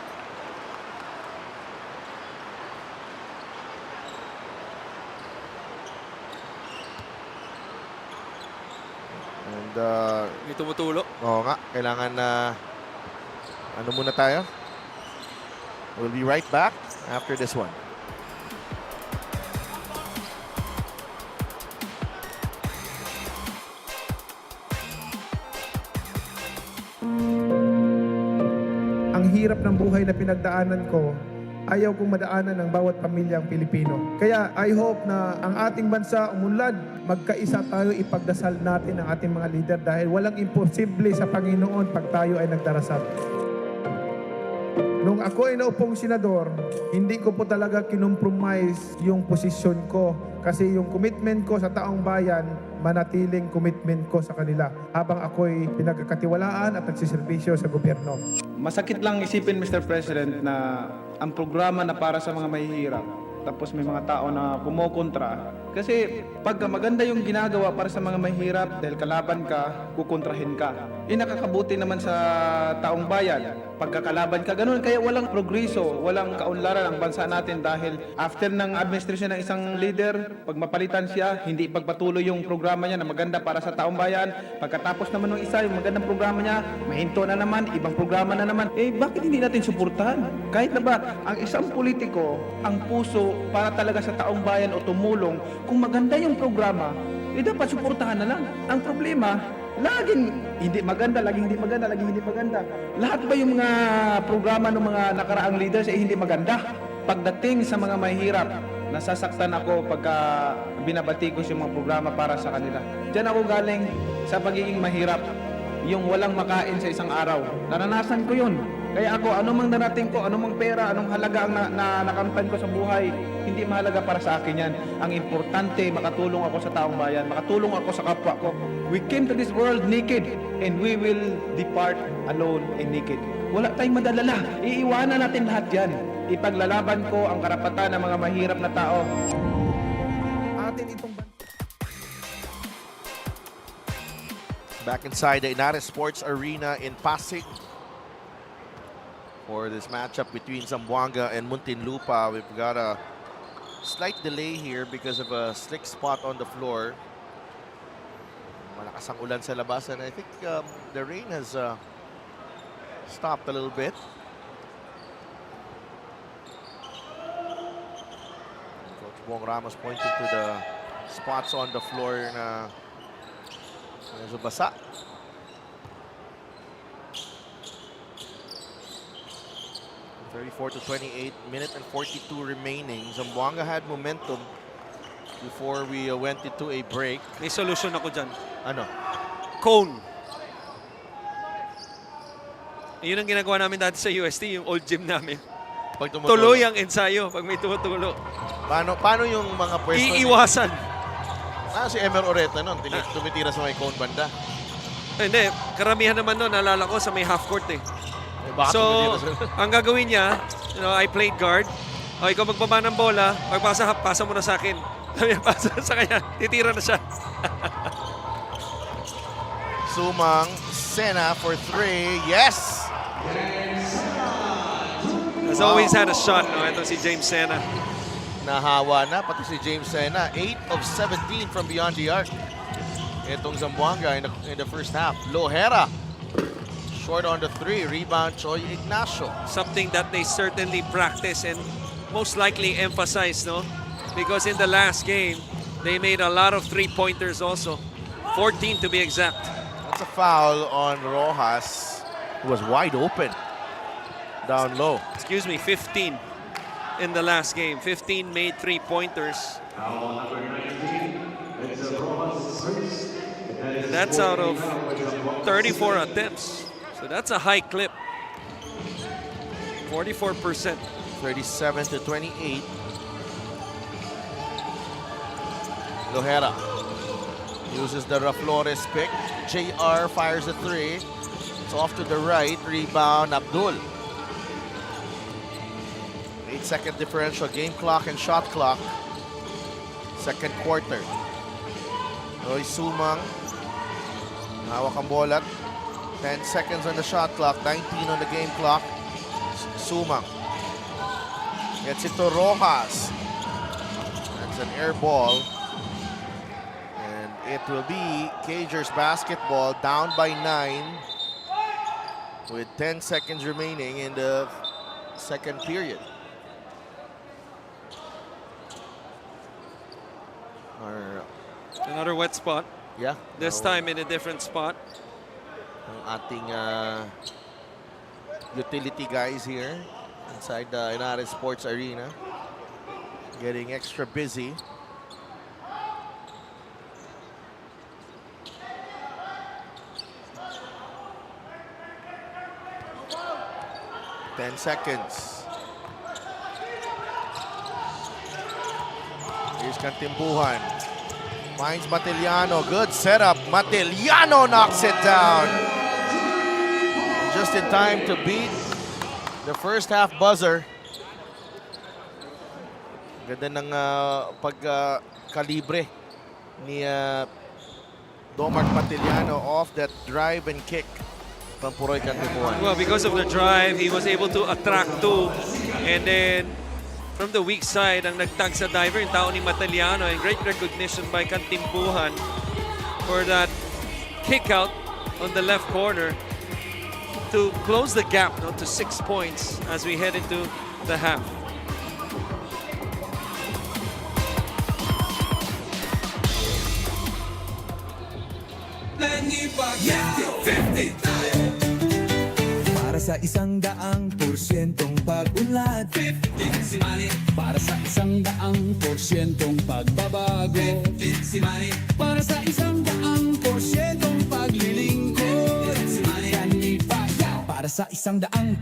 And may tumutulo. Oo nga, kailangan na ano muna tayo. We'll be right back after this one. Ang hirap ng buhay na pinagdaanan ko, ayaw kong madaanan ng bawat pamilyang Pilipino. Kaya I hope na ang ating bansa umunlad, magkaisa tayo, ipagdasal natin ang ating mga leader dahil walang imposible sa Panginoon pag tayo ay nagdarasal. Nung ako ay naupong senador, hindi ko po talaga kinompromise yung posisyon ko kasi yung commitment ko sa taong bayan, manatiling commitment ko sa kanila habang ako'y pinagkakatiwalaan at nagsiservisyo sa gobyerno. Masakit lang isipin, Mr. President, na ang programa na para sa mga mahihirap, tapos may mga tao na kumokontra. Kasi pagka maganda yung ginagawa para sa mga mahirap, dahil kalaban ka, kukontrahin ka. Nakakabuti naman sa taong bayan. Pagkakalaban ka, ganun. Kaya walang progreso, walang kaunlaran ang bansa natin dahil after ng administration ng isang leader, pag mapalitan siya, hindi ipagpatuloy yung programa niya na maganda para sa taong bayan. Pagkatapos naman ng isa, yung magandang programa niya, mahinto na naman, ibang programa na naman. Bakit hindi natin suportahan? Kahit na ba, ang isang politiko, ang puso para talaga sa taong bayan o tumulong, kung maganda yung programa, dapat suportahan na lang. Ang problema, laging hindi maganda, laging hindi maganda, laging hindi maganda. Lahat ba yung mga programa ng mga nakaraang leaders ay hindi maganda? Pagdating sa mga mahirap, nasasaktan ako pagka binabatikos yung mga programa para sa kanila. Diyan ako galing sa pagiging mahirap, yung walang makain sa isang araw. Naranasan ko yun. Kaya ako, anumang narating ko, anumang pera, anong halaga ang nakamtan ko sa buhay, hindi mahalaga para sa akin yan. Ang importante, makatulong ako sa taong bayan, makatulong ako sa kapwa ko. We came to this world naked and we will depart alone and naked. Wala tayong madalala. Iiwanan natin lahat yan. Ipaglalaban ko ang karapatan ng mga mahirap na tao. Atin itong Back inside the Inares Sports Arena in Pasig for this matchup between Zamboanga and Muntinlupa. We've got a slight delay here because of a slick spot on the floor. Malakas ang ulan sa labas, and I think the rain has stopped a little bit. Coach Bong Ramos pointing to the spots on the floor na medyo basa. 34 to 28, minute and 42 remaining. Zamboanga had momentum before we went into a break. May solution ako dyan. Ano? Cone. Yun ang ginagawa namin dati sa UST, yung old gym namin. Pag tumutulo. Tuloy ang ensayo pag may tumutulo. Paano yung mga pwesto? Iiwasan. Si Emer Oreta nun, tumitira sa may cone banda. Hindi, karamihan naman nun, naalala ko sa may half court eh. Baka So, tumitira sa... ang gagawin niya, I played guard. O, ikaw magbaba ng bola, pagpasa, pasa mo na sa akin. Pasa sa kanya, titira na siya. Sumang, Sena for 3. Yes! Has always had a shot, no? Ito si James Sena. Nahawa na, pati si James Sena. 8 of 17 from beyond the arc. Itong Zamboanga in the first half. Lohera. Short on the 3. Rebound, Choi Ignacio. Something that they certainly practice and most likely emphasize, no? Because in the last game, they made a lot of three-pointers also. 14 to be exact. That's a foul on Rojas, who was wide open down low. Excuse me, 15 in the last game. 15 made three-pointers. And that's out of 34 attempts. So that's a high clip. 44%. 37 to 28. Lohera uses the Flores pick. JR fires a 3. It's off to the right. Rebound, Abdul. 8-second differential. Game clock and shot clock. Second quarter. Roy Sumang. Hawak ang bola. 10 seconds on the shot clock. 19 on the game clock. Sumang. Gets it to Rojas. That's an air ball. And it will be Cagers basketball, down by 9 with 10 seconds remaining in the second period. Another wet spot. Yeah. This time in a different spot. Ang ating utility guys here inside the Inares Sports Arena getting extra busy. Ten seconds. Here's Cantimbuhan. Finds Matiliano. Good setup. Matiliano knocks it down. Just in time to beat the first half buzzer. Ganda ng pagkalibre ni Domar Matiliano off that drive and kick from Puroy Cantimbuhan. Well, because of the drive, he was able to attract two. And then, from the weak side, ang nagtag sa diver, yung tao ni Matiliano, and great recognition by Cantimbuhan for that kick out on the left corner to close the gap, no, to 6 points as we head into the half. Para sa 100% pag-unlad 15 si Manny. Para sa 100% pagbabago 15 si Manny. Para sa 100% paglilingkod 15 si Manny. Kanipaya. Para sa 100%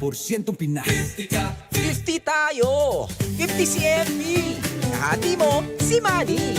Pinas 50 tayo! 50 si MB! Hati mo, si Manny!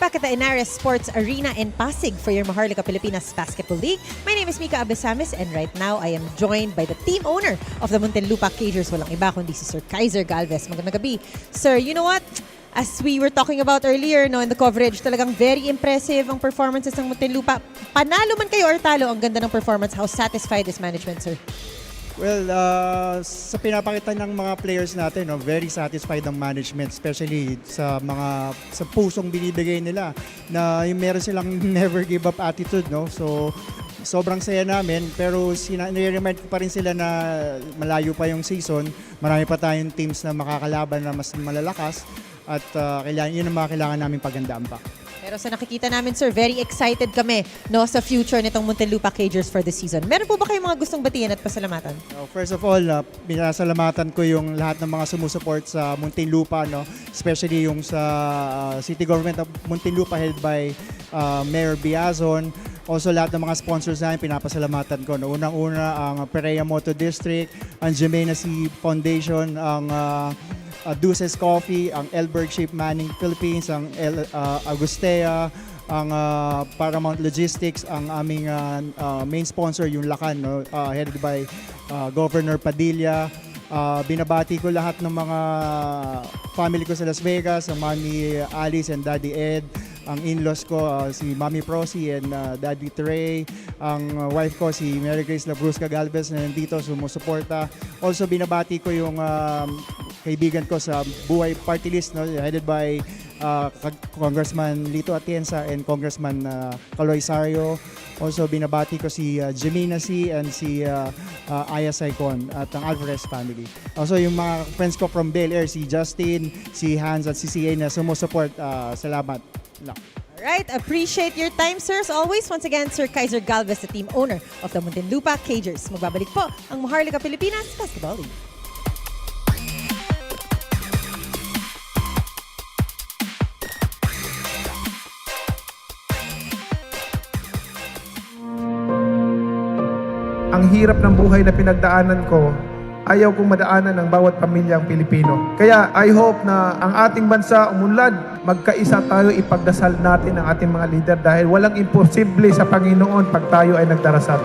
Back at the Inares Sports Arena in Pasig for your Maharlika Pilipinas Basketball League. My name is Mika Abesamis and right now I am joined by the team owner of the Muntinlupa Cagers. Walang iba kundi si Sir Kaiser Galvez. Magandang gabi. Sir, you know what? As we were talking about earlier no, in the coverage, talagang very impressive ang performances ng Muntinlupa. Panalo man kayo or talo, ang ganda ng performance. How satisfied is management, sir? Well, sa pinapakita ng mga players natin, no, very satisfied ang management, especially sa pusong binibigay nila na yung meron silang never give up attitude, no. So sobrang saya namin, pero nire-remind ko pa rin sila na malayo pa yung season, marami pa tayong teams na makakalaban na mas malalakas at yun ang mga kailangan namin pagandaan pa. Pero sa nakikita namin, sir, very excited kami no, sa future nitong Muntinlupa Cagers for the season. Meron po ba kayong mga gustong batiin at pasalamatan? First of all, pinasalamatan ko yung lahat ng mga sumusuport sa Muntinlupa, no? Especially yung sa City Government of Muntinlupa headed by Mayor Biazon. Also lahat ng mga sponsors namin, pinapasalamatan ko. No? Unang-una ang Perea Moto District, ang Jemena Sea Foundation, ang Deuces Coffee, ang Elberg Ship Manning Philippines, ang Agustea, ang Paramount Logistics, ang aming main sponsor, yung Lakan, no? Headed by Governor Padilla. Binabati ko lahat ng mga family ko sa Las Vegas, ang Mami Alice and Daddy Ed, ang in-laws ko, si Mami Prosi and Daddy Trey, ang wife ko, si Mary Grace Labrusca Galvez na nandito, sumusuporta. Also, binabati ko yung kaibigan ko sa Buhay Party List, no, headed by Congressman Lito Atienza and Congressman Caloy Sario. Also, binabati ko si Jemena C. and si Aya Saicon at ang Alvarez family. Also, yung mga friends ko from Bel Air, si Justin, si Hans at si CA na sumusupport. Salamat. Alright, appreciate your time, sir. As always, once again, Sir Kaiser Galvez, the team owner of the Muntinlupa Cagers. Magbabalik po ang Maharlika Pilipinas Basketball League. Ang hirap ng buhay na pinagdaanan ko, ayaw kong madaanan ng bawat pamilyang Pilipino. Kaya I hope na ang ating bansa umunlad, magkaisa tayo, ipagdasal natin ang ating mga leader dahil walang imposible sa Panginoon pag tayo ay nagdarasal.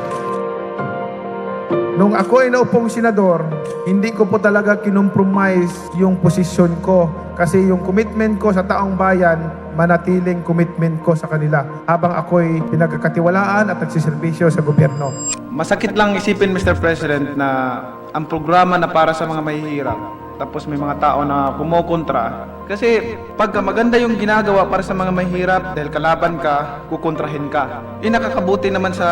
Nung ako ay naupong senador, hindi ko po talaga kinompromise yung posisyon ko kasi yung commitment ko sa taong bayan, manatiling commitment ko sa kanila habang ako'y pinagkakatiwalaan at nagsiservisyo sa gobyerno. Masakit lang isipin, Mr. President, na ang programa na para sa mga mahihirap, tapos may mga tao na kumokontra. Kasi pagka maganda yung ginagawa para sa mga mahirap, dahil kalaban ka, kukontrahin ka. Nakakabuti naman sa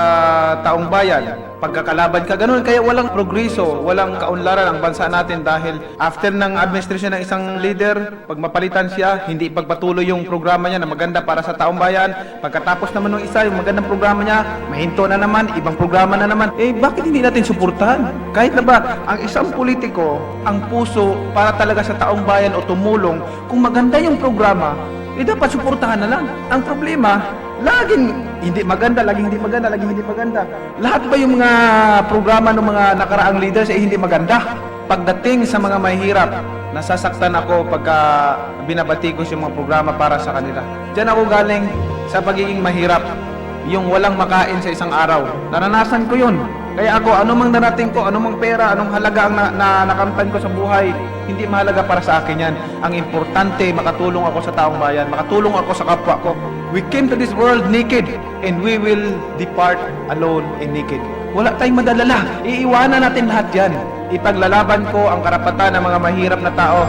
taong bayan. Pagkakalaban ka, ganun. Kaya walang progreso, walang kaunlaran ang bansa natin dahil after ng administration ng isang leader, pag mapalitan siya, hindi ipagpatuloy yung programa niya na maganda para sa taong bayan. Pagkatapos naman ng isa, yung magandang programa niya, mahinto na naman, ibang programa na naman. Bakit hindi natin suportahan? Kahit na ba, ang isang politiko, ang puso para talaga sa taong bayan o tumulong, kung maganda yung programa, dapat suportahan na lang. Ang problema, laging hindi maganda, laging hindi maganda, laging hindi maganda. Lahat ba yung mga programa ng mga nakaraang leaders hindi maganda? Pagdating sa mga mahirap, nasasaktan ako pagka binabatikos yung mga programa para sa kanila. Diyan ako galing sa pagiging mahirap. Yung walang makain sa isang araw. Naranasan ko yun. Kaya ako, anumang narating ko, anumang pera, anong halaga ang nakamtan ko sa buhay, hindi mahalaga para sa akin yan. Ang importante, makatulong ako sa taong bayan, makatulong ako sa kapwa ko. We came to this world naked and we will depart alone and naked. wala tayong madadala. Iiwanan natin lahat yan. Ipaglalaban ko ang karapatan ng mga mahirap na tao.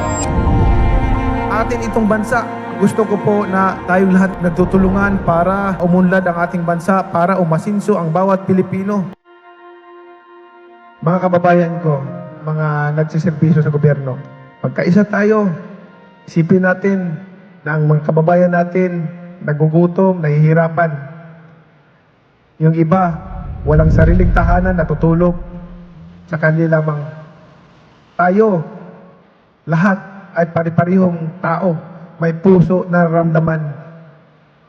Atin itong bansa. Gusto ko po na tayong lahat nagtutulungan para umunlad ang ating bansa, para umasinso ang bawat Pilipino. Mga kababayan ko, mga nagsiservisyo sa gobyerno, magkaisa tayo. Isipin natin na ang mga kababayan natin nagugutom, nahihirapan. Yung iba, walang sariling tahanan, natutulog sa kanila lamang. Tayo, lahat ay pari-parihong tao, may puso na ramdaman.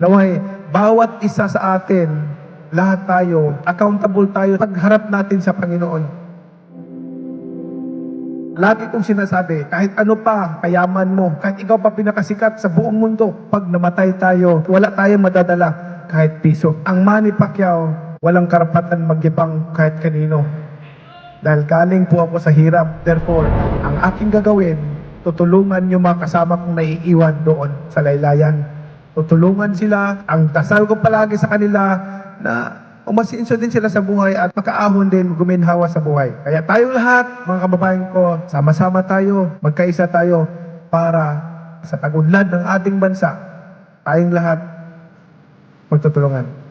Naway, bawat isa sa atin, lahat tayo, accountable tayo pagharap natin sa Panginoon. Lagi kong sinasabi, kahit ano pa, kayaman mo, kahit ikaw pa pinakasikat sa buong mundo, pag namatay tayo, wala tayong madadala kahit piso. Ang Manny Pacquiao, walang karapatan magyabang kahit kanino. Dahil galing po ako sa hirap. Therefore, ang aking gagawin, tutulungan yung mga kasama kong naiiwan doon sa laylayan. Tutulungan sila. Ang dasal ko palagi sa kanila na umasinso din sila sa buhay at makaahon din, guminhawa sa buhay. Kaya tayong lahat, mga kababayan ko, sama-sama tayo, magkaisa tayo para sa tagunlad ng ating bansa, tayong lahat magtutulungan.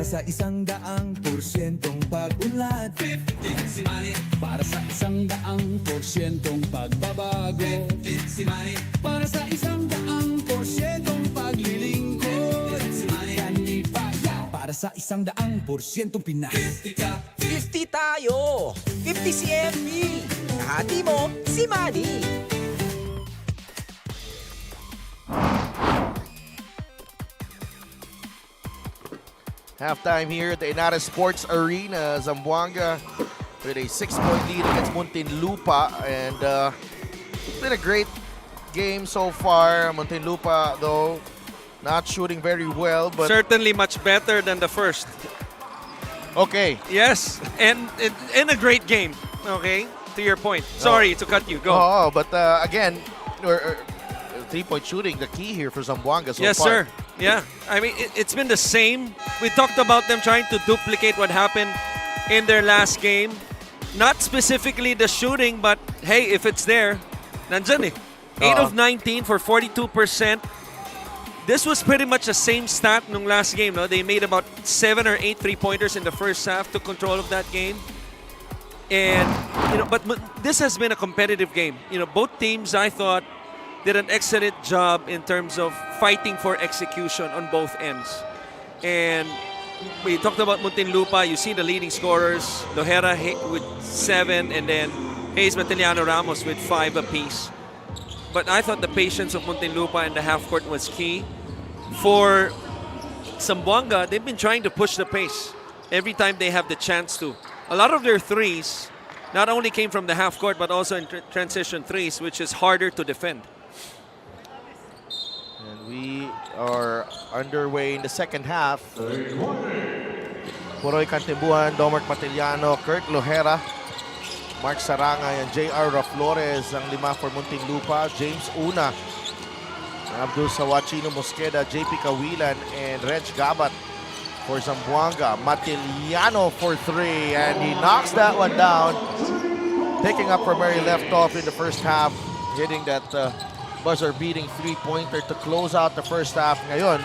Para sa 100%'ong pag-unlad, 15 si Manny. Para sa 100%'ong pagbabago, 15 si Manny. Para sa 100%'ong paglilingkod, 15 si Manny. Para sa 100% Pinas. 50 tayo! 50 si MB! Kahati mo, si Manny! Halftime here at the Inares Sports Arena, Zamboanga with a 6-point lead against Muntinlupa, and it's been a great game so far. Muntinlupa, though, not shooting very well, but Certainly much better than the first. okay. Yes, and a great game. Okay, to your point. Sorry to cut you. Go. Oh, but again, 3-point shooting, the key here for Zamboanga so Yes, far. sir. Yeah. I mean, it's been the same. We talked about them trying to duplicate what happened in their last game. Not specifically the shooting, but hey, if it's there, nandyan eh. 8 of 19 for 42%. This was pretty much the same stat nung last game. No? They made about 7 or 8 3-pointers in the first half, took control of that game. And, but this has been a competitive game. Both teams, I thought, did an excellent job in terms of fighting for execution on both ends. And we talked about Muntinlupa. You see the leading scorers, Lohera with 7, and then Hayes Matiliano Ramos with 5 apiece. But I thought the patience of Muntinlupa in the half court was key. For Zamboanga, they've been trying to push the pace every time they have the chance to. A lot of their threes not only came from the half court, but also in transition threes, which is harder to defend. And we are underway in the second half. Puroy Cantimbuhan, Domart Matiliano, Kurt Lohera, Mark Sarangay, and J.R. Raflores ang 5 for Muntinlupa. James Una, Abdul Sawachino Mosqueda, J.P. Kawilan, and Reg Gabat for Zamboanga. Matiliano for 3, and he knocks that one down. Picking up from where he left off in the first half, hitting that buzzer-beating 3-pointer to close out the first half. Ngayon,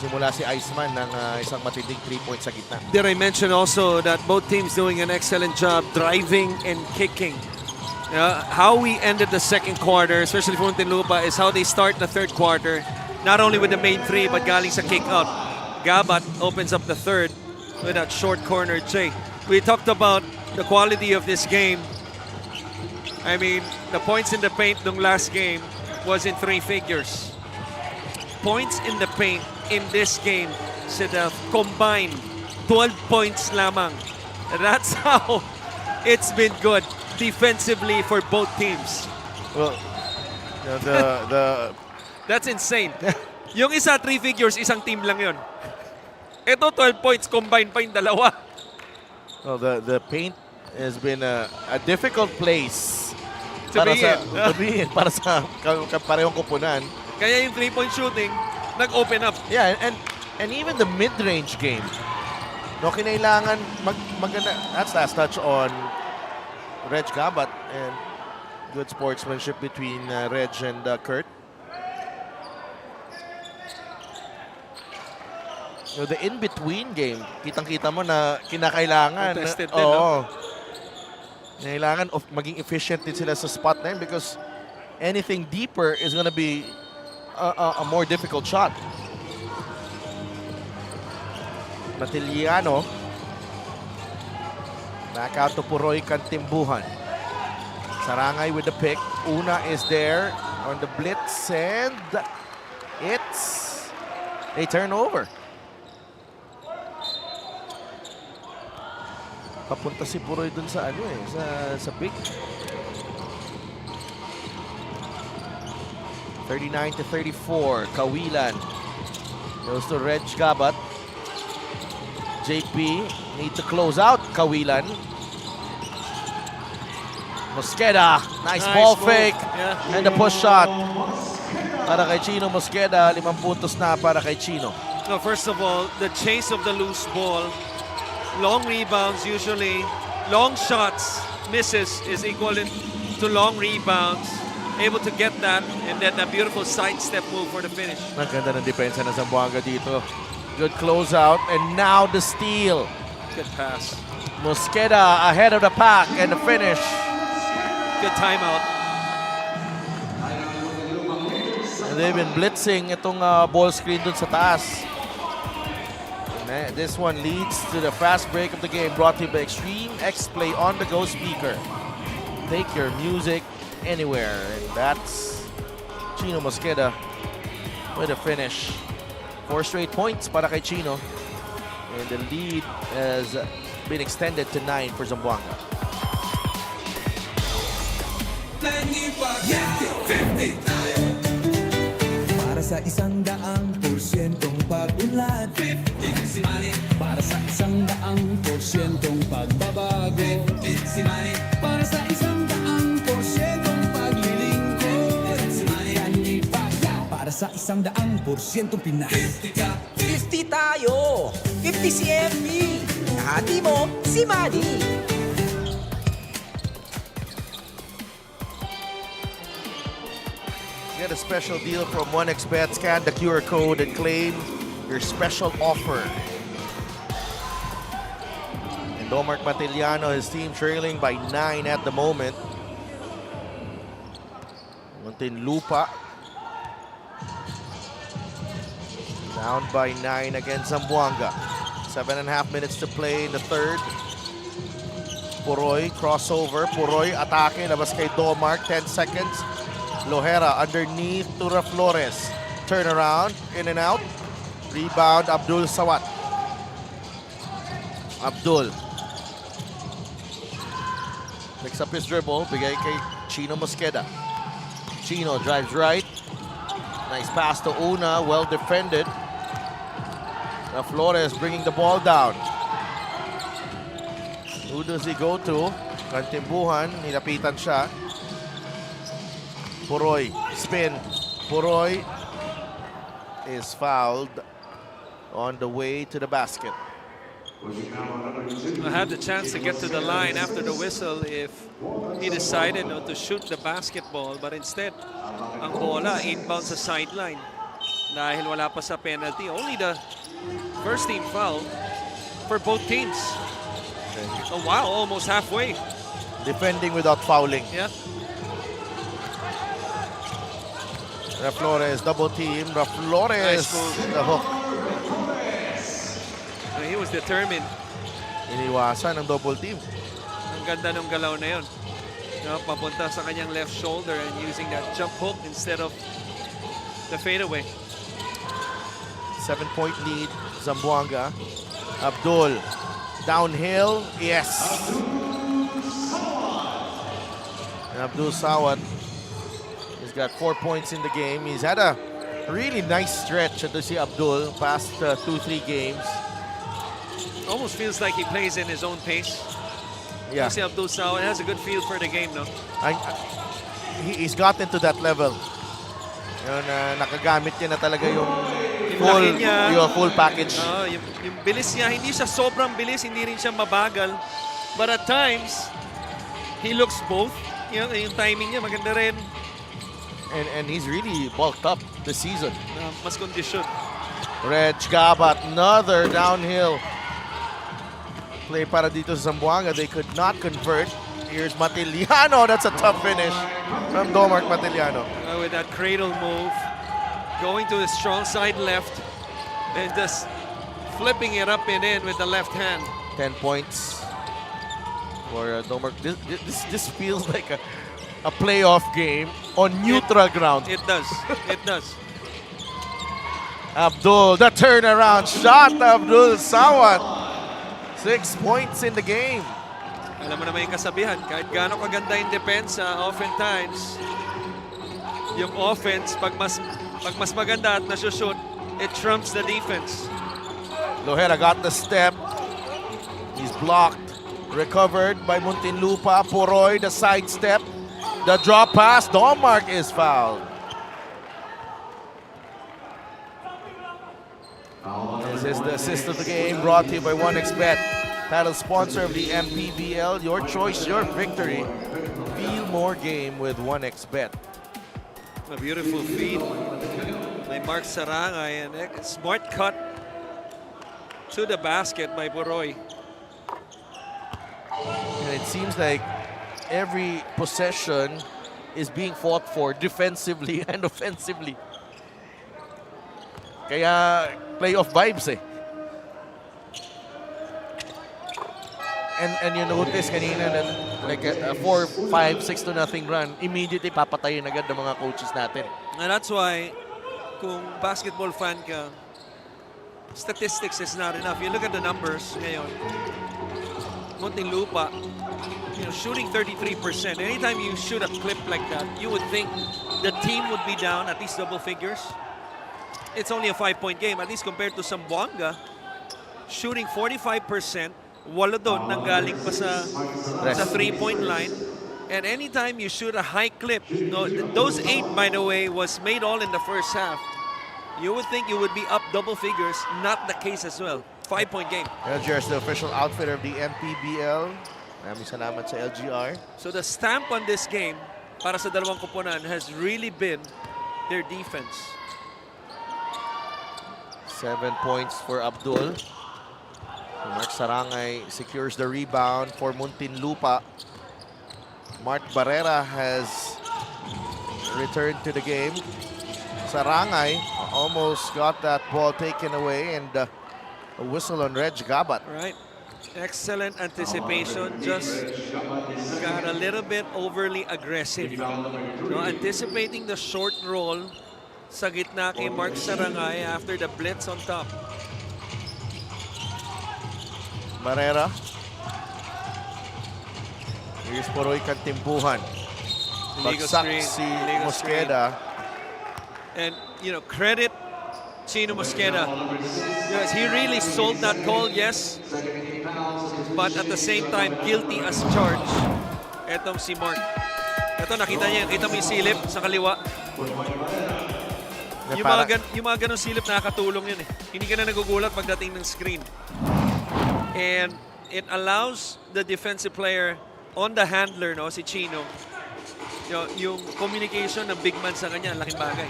simula si Iceman ng isang matinding 3-point sa gitna. Did I mention also that both teams doing an excellent job driving and kicking? How we ended the second quarter, especially for Muntinlupa, is how they start the third quarter. Not only with the main 3, but galing sa kick-out. Gabat opens up the third with that short corner J. We talked about the quality of this game. I mean, the points in the paint nung last game was in 3 figures. Points in the paint in this game, Sedef, combined 12 points lamang. That's how it's been good defensively for both teams. Well, That's insane. Yung isa 3 figures, isang team lang yun. Ito 12 points combined pa yung dalawa. well, the paint has been a difficult place To be in, para sa parehong kupunan. Kaya yung 3-point shooting, nag-open up. Yeah, and even the mid-range game. No, kinailangan maganda. That's last touch on Reg Gabat, and good sportsmanship between Reg and Kurt. The in-between game, kitang-kita mo na kinakailangan. Contested din, no? Kailangan maging efficient din sila sa spot na yun because anything deeper is gonna be a more difficult shot. Matiliano. Back out to Puroy Cantimbuhan. Sarangay with the pick. Una is there on the blitz, and it's a turnover. Papunta si Puroy dun sa sa pick. 39-34, Kawilan goes to Reg Gabat. JP need to close out Kawilan. Mosqueda, nice ball move. fake, Yeah. and the push shot para kay Chino Mosqueda. 5 puntos na para kay Chino. No, first of all, the chase of the loose ball, long rebounds usually, long shots, misses is equivalent to long rebounds. Able to get that, and then a beautiful sidestep move for the finish. Ang ganda ng depensa ng Zamboanga dito. Good closeout, and now the steal. Good pass. Mosqueda ahead of the pack, and the finish. Good timeout. And they've been blitzing itong ball screen dun sa taas. And this one leads to the fast break of the game, brought to you by Extreme X-Play on-the-go speaker. Take your music anywhere. And that's Chino Mosqueda with a finish. 4 straight points para kay Chino. And the lead has been extended to 9 for Zamboanga. Para sa 100% pag-unlad, 50 si Manny. Para sa 100% pagbabago, 50 si Manny. Para sa 100% paglilingkod, 50 si Manny. Para sa 100% Pinas, 50 tayo, 50 si MB. Hati mo, si Manny. Get a special deal from 1xBet. Scan the QR code and claim your special offer. And Domark Matiliano, his team trailing by 9 at the moment. Muntinlupa down by 9 against Zamboanga. 7.5 minutes to play in the third. Puroy, crossover. Puroy, atake. Labas kay Domark. 10 seconds. Lohera underneath to Flores. Turn around, in and out. Rebound, Abdul Sawat. Abdul picks up his dribble. Bigay kay Chino Mosqueda. Chino drives right. Nice pass to Una, well defended. Flores bringing the ball down. Who does he go to? Kantimbuhan, nilapitan siya. Puroy, spin. Puroy is fouled on the way to the basket. I had the chance to get to the line after the whistle if he decided not to shoot the basketball, but instead, ang bola inbound sa sideline. Dahil wala pa sa penalty. Only the first team foul for both teams. Oh wow, almost halfway. Defending without fouling. Yeah. Flores double team. Flores, Nice move. the hook. He was determined. Iniwasan ang double team. Ang ganda ng galaw na yun. No, papunta sa kanyang left shoulder and using that jump hook instead of the fadeaway. 7-point lead, Zamboanga. Abdul, downhill, yes. And Abdul Sawat has got 4 points in the game. He's had a really nice stretch to see Abdul past 2-3 games. Almost feels like he plays in his own pace. Yeah, Si Abdul Sawat has a good feel for the game, no? he's gotten to that level. Yun, nakagamit niya na talaga yung laki niya. full package. Yung bilis niya, hindi siya sobrang bilis, hindi rin siya mabagal. But at times, he looks both. Yung timing niya, maganda rin. And he's really bulked up this season. Mas kondisyon. Reg Gabat, another downhill play para dito sa Zamboanga. They could not convert. Here's Matiliano. That's a tough finish from Domark Matiliano. With that cradle move, going to the strong side left, and just flipping it up and in with the left hand. 10 points for Domark. This feels like a playoff game on neutral ground. It does. It does. Abdul, the turnaround shot. Abdul Sawat. 6 points in the game. Alam mo naman yung kasabihan, kahit gaano kaganda yung depensa, oftentimes, yung offense, pag mas maganda at nasushoot, it trumps the defense. Lohera got the step. He's blocked. Recovered by Muntinlupa. Puroy, the side step. The drop pass. Domark is fouled. This is the assist of the game brought to you by 1xBet. Title sponsor of the MPBL. Your choice, your victory. Feel more game with 1xBet. A beautiful feed by Mark Sarangay and a smart cut to the basket by Puroy. And it seems like every possession is being fought for defensively and offensively. Kaya playoff vibes eh. And you notice kanina na like a 4, 5, 6 to nothing run, immediately papatayin agad ng mga coaches natin. And that's why, kung basketball fan ka, statistics is not enough. You look at the numbers ngayon. Muntinlupa, shooting 33%. Anytime you shoot a clip like that, you would think the team would be down at least double figures. It's only a 5-point game, at least compared to Zamboanga, shooting 45%. Walo doon nanggaling pa sa 3-point line. And anytime you shoot a high clip, those 8, by the way, was made all in the first half. You would think you would be up double figures. Not the case as well. 5-point game. LGR is the official outfitter of the MPBL. Maraming salamat sa LGR. So the stamp on this game para sa dalawang koponan has really been their defense. 7 points for Abdul. Mark Sarangay secures the rebound for Muntinlupa. Mark Barrera has returned to the game. Sarangay almost got that ball taken away, and a whistle on Reg Gabat. Right. Excellent anticipation. Just got a little bit overly aggressive. Anticipating the short roll sa gitna kay Mark Sarangay after the blitz on top. Barrera. Here's Poroy Kantimbuhan. Bagsak si Mosqueda. And, credit Chino Mosqueda. Yes, he really sold that call, yes. But at the same time, guilty as charged. Etong si Mark. Ito, nakita niya. Kita mo yung silip sa kaliwa. Yung mga ganong silip nakakatulong yun eh. Hindi ka na nagugulat pagdating ng screen. And it allows the defensive player on the handler, si Chino, yung communication ng big man sa kanya, laking bagay.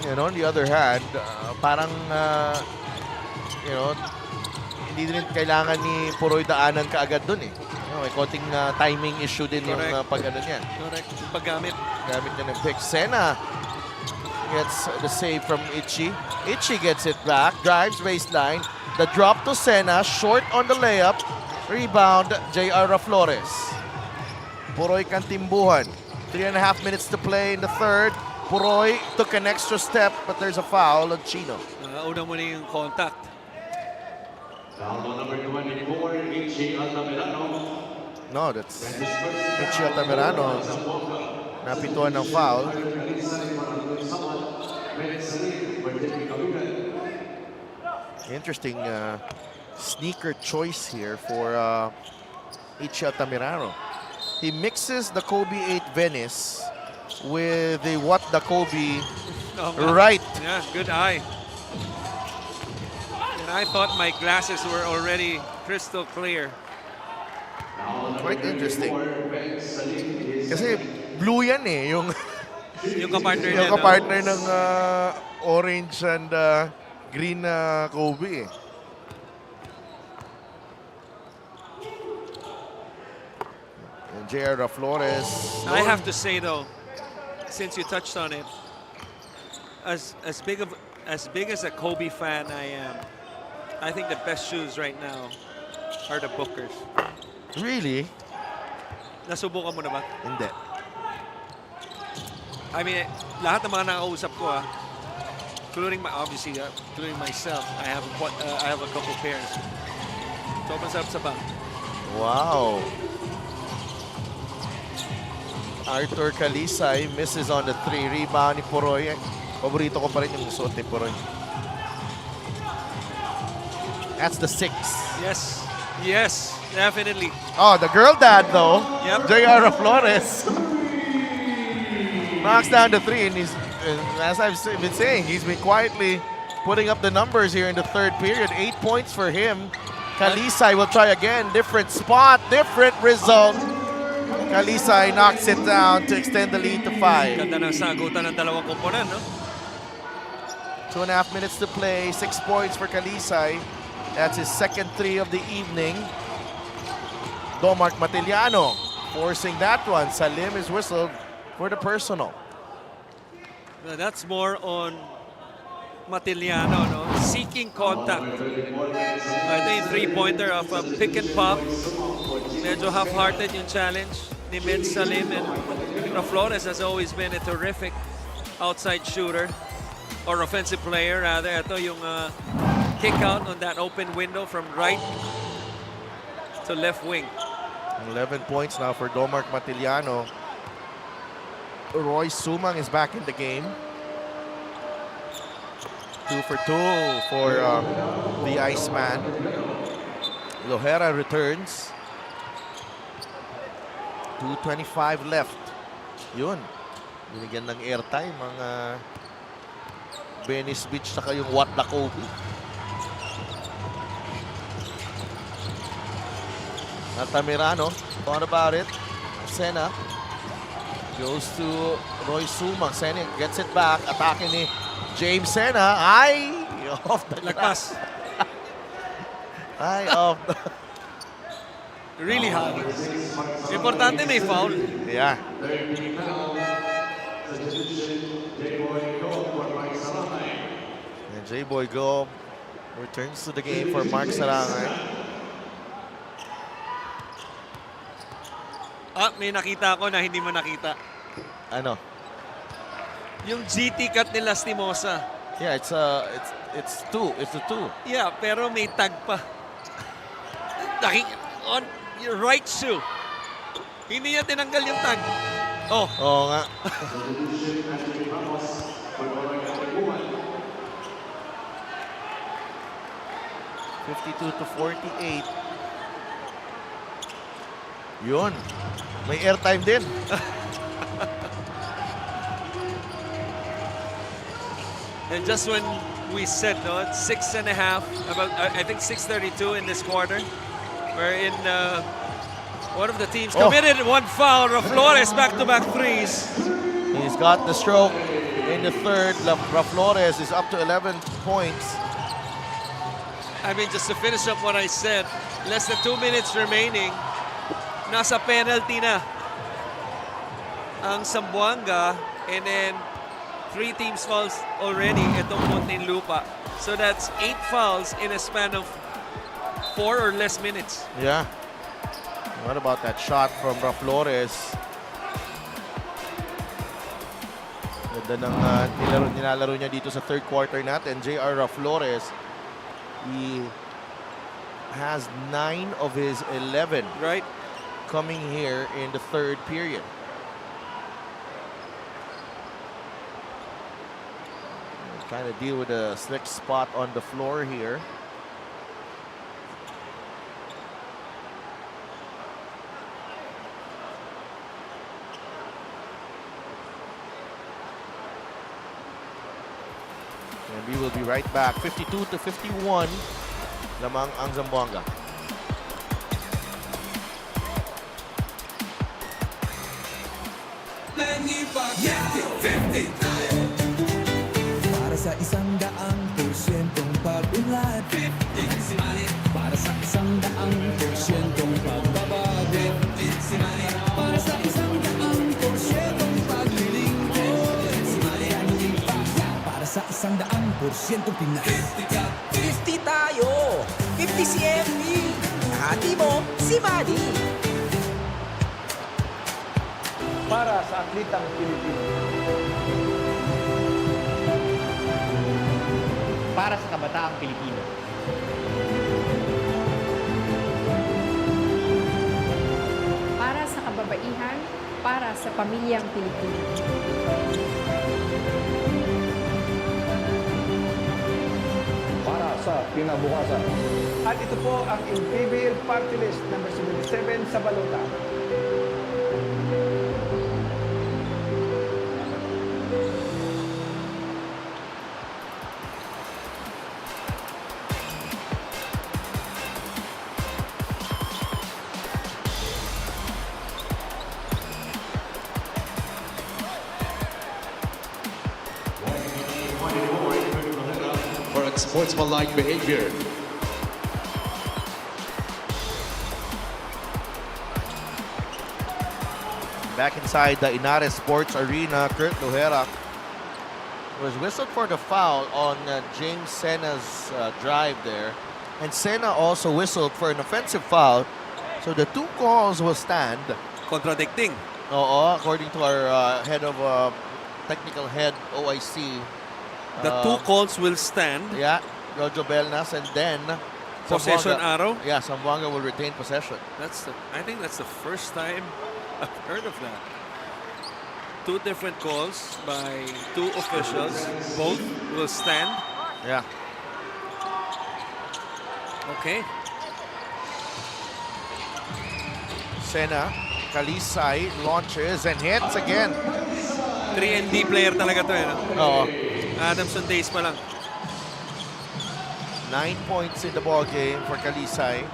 And on the other hand, parang, hindi din kailangan ni Poroy daanan kaagad dun eh. May konting timing issue din yung pag-ano niya. Correct. Paggamit. Gamit niya ng pick. Sena gets the save from Ichi. Ichi gets it back, drives baseline. The drop to Sena, short on the layup. Rebound, J.R. Flores. Poroy Kantimbuhan. 3.5 minutes to play in the third. Poroy took an extra step, but there's a foul on Chino. Una mo na yung contact. No, that's Ichi Altamirano. Napituan ng foul. Interesting sneaker choice here for Ichi Altamirano. He mixes the Kobe 8 Venice with the What the Kobe right. Yeah, good eye. And I thought my glasses were already crystal clear. Quite interesting. Kasi blue yan eh, yung kapartner ng orange and green Kobe. And J.R. Flores. I have to say though, since you touched on it, as big as a Kobe fan I am, I think the best shoes right now are the Bookers. Really? Nasubukan mo na ba? Hindi. I mean, lahat ng mga nakausap ko including including myself, I have a couple pairs. Sobrang sarap sa bag. Wow. Arthur Calisay misses on the 3. Rebound ni Poroy. Paborito ko pa rin yung suot ni Poroy. That's the 6. Yes, definitely. Oh, the girl dad though. Yep. J.R. Flores. Knocks down the 3, and as I've been saying, he's been quietly putting up the numbers here in the third period. 8 points for him. Calisay will try again. Different spot, different result. Calisay knocks it down to extend the lead to 5. Ganda ng sagutan ng dalawang komponen, no? 2.5 minutes to play. 6 points for Calisay. That's his second 3 of the evening. Domark Matiliano forcing that one. Salim is whistled for the personal. That's more on Matiliano, no? Seeking contact. I think three-pointer of a pick and pop. Medyo half-hearted yung challenge ni Med Salim, and Flores has always been a terrific outside shooter or offensive player rather. Ito yung kick out on that open window from right to left wing. 11 points now for Domark Matiliano. Roy Sumang is back in the game. 2 for 2 for the Iceman. Lohera returns. 2:25 left. Yun. Binigyan ng airtime ang Venice Beach saka yung Wat Kobe. Altamirano, thought about it. Sena goes to Roy Sumang. Sena gets it back. Atake ni James Sena. Ay! Off the Lagpas. Ay, off the... Really hard. Importante may foul. Yeah. And J-Boy Go returns to the game for Mark Sarangay. May nakita ko na hindi mo nakita. Ano? Yung GT cut ni Lastimosa. Yeah, it's two. It's the two. Yeah, pero may tag pa. On your right shoe. Hindi niya tinanggal yung tag. Oh. Oo nga. (52-48). Yun. May airtime din. And just when we said, no, it's 6.5, about I think 6:32 in this quarter, wherein one of the teams committed one foul. Flores back-to-back threes. He's got the stroke in the third. Flores is up to 11 points. I mean, just to finish up what I said, less than 2 minutes remaining, nasa penalty na ang Zamboanga, and then 3 teams fouls already itong Muntinlupa. So that's 8 fouls in a span of 4 or less minutes. Yeah. What about that shot from Flores? Ganda ng nilalaro niya dito sa third quarter natin. J.R. Flores, he has 9 of his 11 right coming here in the third period. Trying to deal with a slick spot on the floor here. And we will be right back. 52-51 lamang ang Zamboanga. Para sa 100% pag-unlad, para sa 100% pagbabago, para sa 100% paglilingkod, para sa 100% Pinas. 50 tayo! 50 si MB! Hati mo, si Manny! Para sa atletang Pilipino. Para sa kabataang Pilipino. Para sa kababaihan, para sa pamilyang Pilipino. Para sa kinabukasan. At ito po ang MPBL Party List number 77 sa balota. For unsportsmanlike behavior. Back inside the Inares Sports Arena, Kurt Lohera was whistled for the foul on James Sena's drive there. And Sena also whistled for an offensive foul. So the two calls will stand. Contradicting. Oo, according to our head of technical head OIC. The two calls will stand. Yeah, Jojo Belnas, and then Possession Zamboanga- arrow. Yeah, Zamboanga will retain possession. I think that's the first time I've heard of that. Two different calls by two officials. Both will stand. Yeah. Okay. Sena, Kalisay launches and hits again. 3 and D player talaga to eh. No? Oo. Adamson days pa lang. 9 points in the ball game for Kalisay.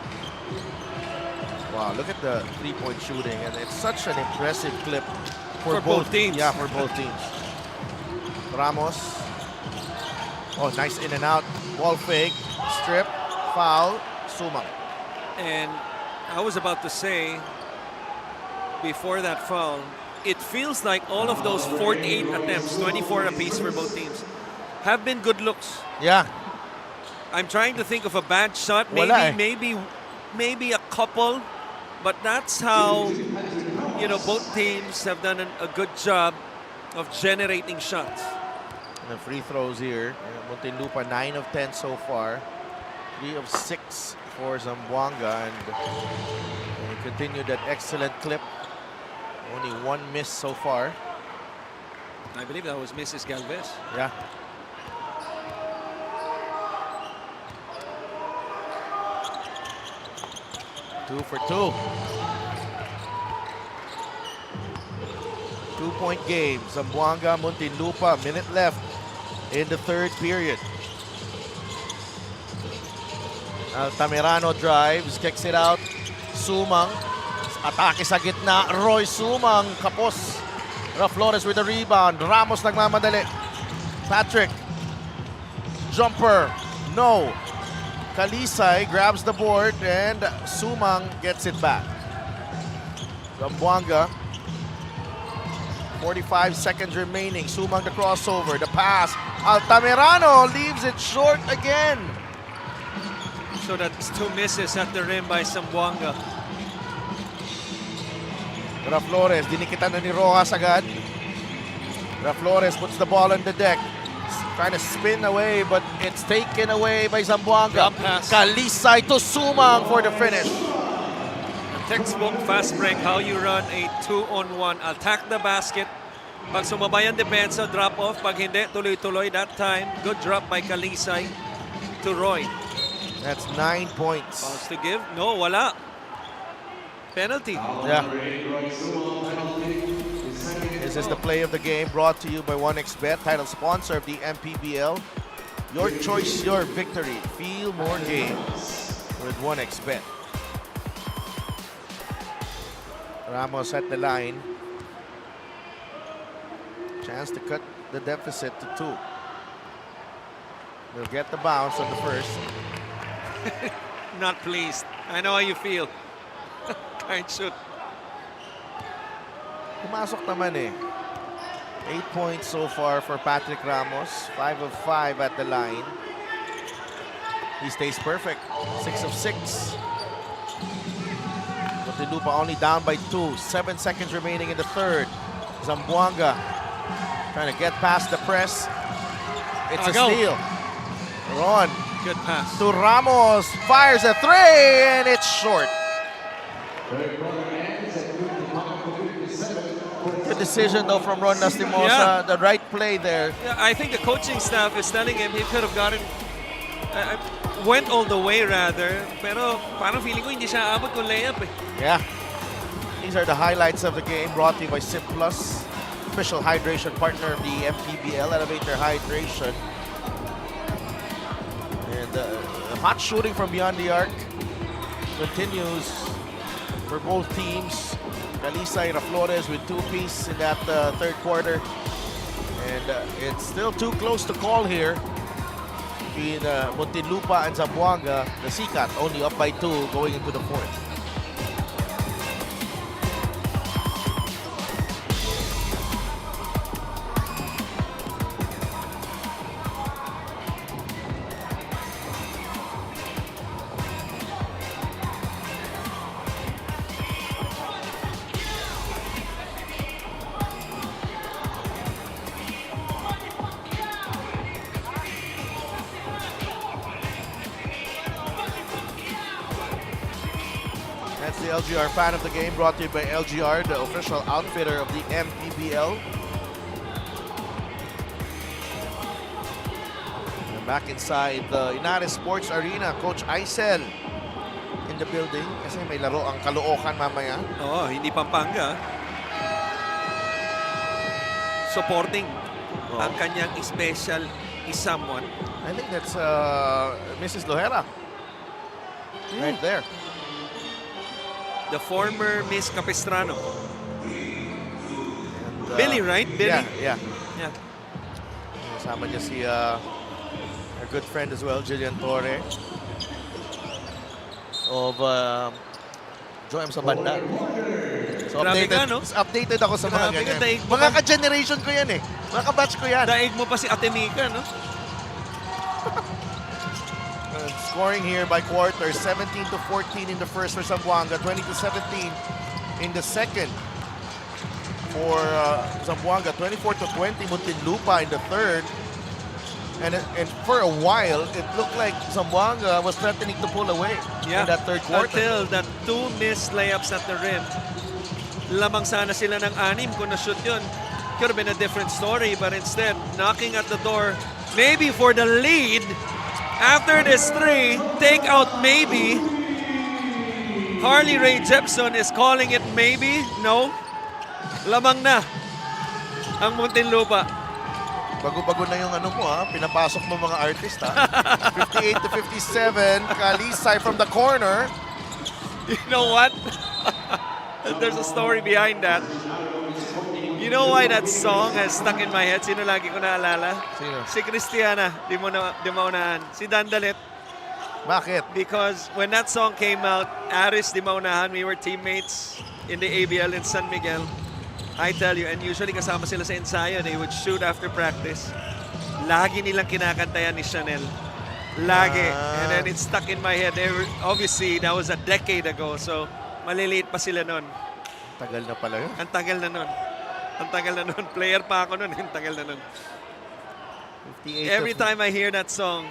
Wow, look at the three-point shooting, and it's such an impressive clip For both teams. Yeah, for both teams. Ramos. Oh, nice in and out. Ball fake, strip, foul, Sumang. And I was about to say, before that foul, it feels like all of those 48 attempts, 24 apiece for both teams, have been good looks. Yeah. I'm trying to think of a bad shot. Wala eh. Maybe a couple, but that's how both teams have done a good job of generating shots. And the free throws here. Muntinlupa 9 of 10 so far. 3 of 6 for Zamboanga, and they continue that excellent clip. Only one miss so far. I believe that was Mrs. Galvez. Yeah. Two for two. 2-point game. Zamboanga, Muntinlupa, minute left in the third period. Altamirano drives, kicks it out. Sumang, atake sa gitna. Roy Sumang, kapos. Flores with the rebound. Ramos nagmamadali. Patrick, jumper, no. Kalisay grabs the board and Sumang gets it back. Zamboanga, 45 seconds remaining. Sumang the crossover, the pass. Altamirano leaves it short again. So that's two misses at the rim by Zamboanga. Flores, dinikitan na ni Rojas agad. Flores puts the ball on the deck. Trying to spin away, but it's taken away by Zamboanga. Jump pass. Kalisay to Sumang for the finish. A textbook fast break, how you run a 2-on-1. Attack the basket. Pag sumabay ang depensa, drop off. Pag hindi, tuloy-tuloy. That time, good drop by Kalisay to Roy. That's 9 points. Balls to give? No, wala. Penalty. Yeah. This is the play of the game brought to you by 1xBet, title sponsor of the MPBL. Your choice, your victory. Feel more games with 1xBet. Ramos at the line. Chance to cut the deficit to 2. We'll get the bounce on the first. Not pleased. I know how you feel. Can't shoot. Pumasok naman eh. 8 points so far for Patrick Ramos. 5 of 5 at the line. He stays perfect. 6 of 6. Muntinlupa only down by 2. 7 seconds remaining in the third. Zamboanga trying to get past the press. It's a steal. Ron. Good pass. To Ramos. Fires a 3 and it's short. Good decision though from Ron Lastimosa. Yeah. The right play there. Yeah, I think the coaching staff is telling him he could have gotten, went all the way rather. Pero parang feeling ko hindi siya abot ng layup eh. Yeah. These are the highlights of the game brought to you by Sip Plus, official hydration partner of the MPBL. Elevate their hydration. And hot shooting from beyond the arc continues for both teams. Kalisay Flores with 2-piece in that third quarter. And it's still too close to call here between Muntinlupa and Zamboanga. The Sikat only up by 2 going into the fourth. the LGR Fan of the Game, brought to you by LGR, the official outfitter of the MPBL. And back inside the Inares Sports Arena, Coach Aisel in the building kasi may laro ang Caloocan mamaya. Oo, hindi Pampanga. Supporting ang kanyang special is someone. I think that's Mrs. Lohera. Right there. The former Miss Capistrano. And, Billy, right? Billy? Yeah. Yeah. Kasama niya si our good friend as well, Jillian Torre of Joem sa banda. So Grabe updated, ka, no? updated ako sa mga Grabe ka, ganyan. daig mo Mga pa. ka-generation ko yan eh. Mga ka-batch ko yan. Daig mo pa si Ate Mika, no? Scoring here by quarter, 17-14 in the first for Zamboanga, 20-17 in the second for Zamboanga, 24-20 Muntinlupa in the third. And for a while, it looked like Zamboanga was threatening to pull away in that third quarter. Until the two missed layups at the rim. Lamang sana sila ng 6 kung na-shoot yun. Could have been a different story, but instead, knocking at the door, maybe for the lead. After this 3, take out maybe. Harley Ray Jepson is calling it maybe. No. Lamang na ang Muntinlupa. Bago-bago na yung ano mo ha, pinapasok mo mga artist ha. 58-57, Kalisay from the corner. You know what? There's a story behind that. You know why that song has stuck in my head? Sino lagi ko naalala? Sino? Si Christiana, di maunahan. Si Dandalit. Bakit? Because when that song came out, Aris di maunahan, we were teammates in the ABL in San Miguel. I tell you, and usually kasama sila sa ensayo, they would shoot after practice. Lagi nilang kinakantayan ni Chanel. Lagi. And then it stuck in my head. Obviously, that was a decade ago, so maliliit pa sila nun. Tagal na pala yun. Ang tagal na nun. Ang tagal na nun. Player pa ako nun. Ang tagal na nun. Every time I hear that song,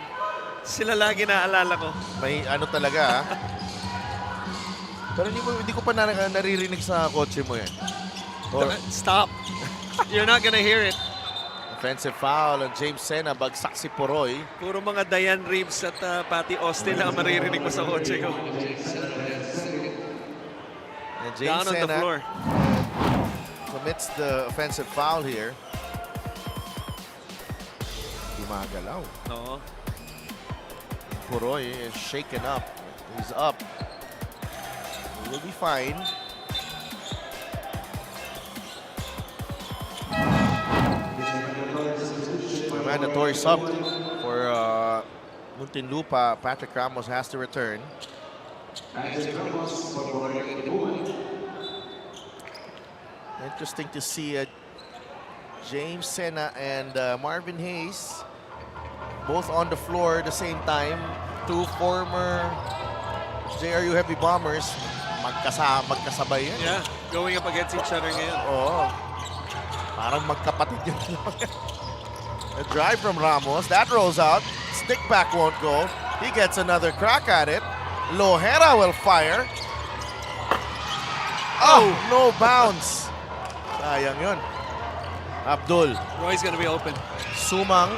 sila lagi naaalala ko. May ano talaga ha. Pero hindi ko pa naririnig sa kotse mo yan. Or, Stop. You're not gonna hear it. offensive foul on James Sena, bagsak si Poroy. Puro mga Diane Reeves at Patty Austin lang ang maririnig mo sa kotse ko. And James Down on the Sena floor. commits the offensive foul here. Gumagalaw. Oo. Poroy is shaken up. He's up. He will be fine. Mandatory sub for Muntinlupa. Patrick Ramos has to return. Interesting to see James Sena and Marvin Hayes both on the floor at the same time. Two former JRU Heavy Bombers. Magkasabay yan. Yeah, going up against each other ngayon. Oo. Parang magkapatid yun. A drive from Ramos. That rolls out. Stick back won't go. He gets another crack at it. Lohera will fire. Oh, no bounce. Sayang yun. Abdul. Roy's gonna be open. Sumang.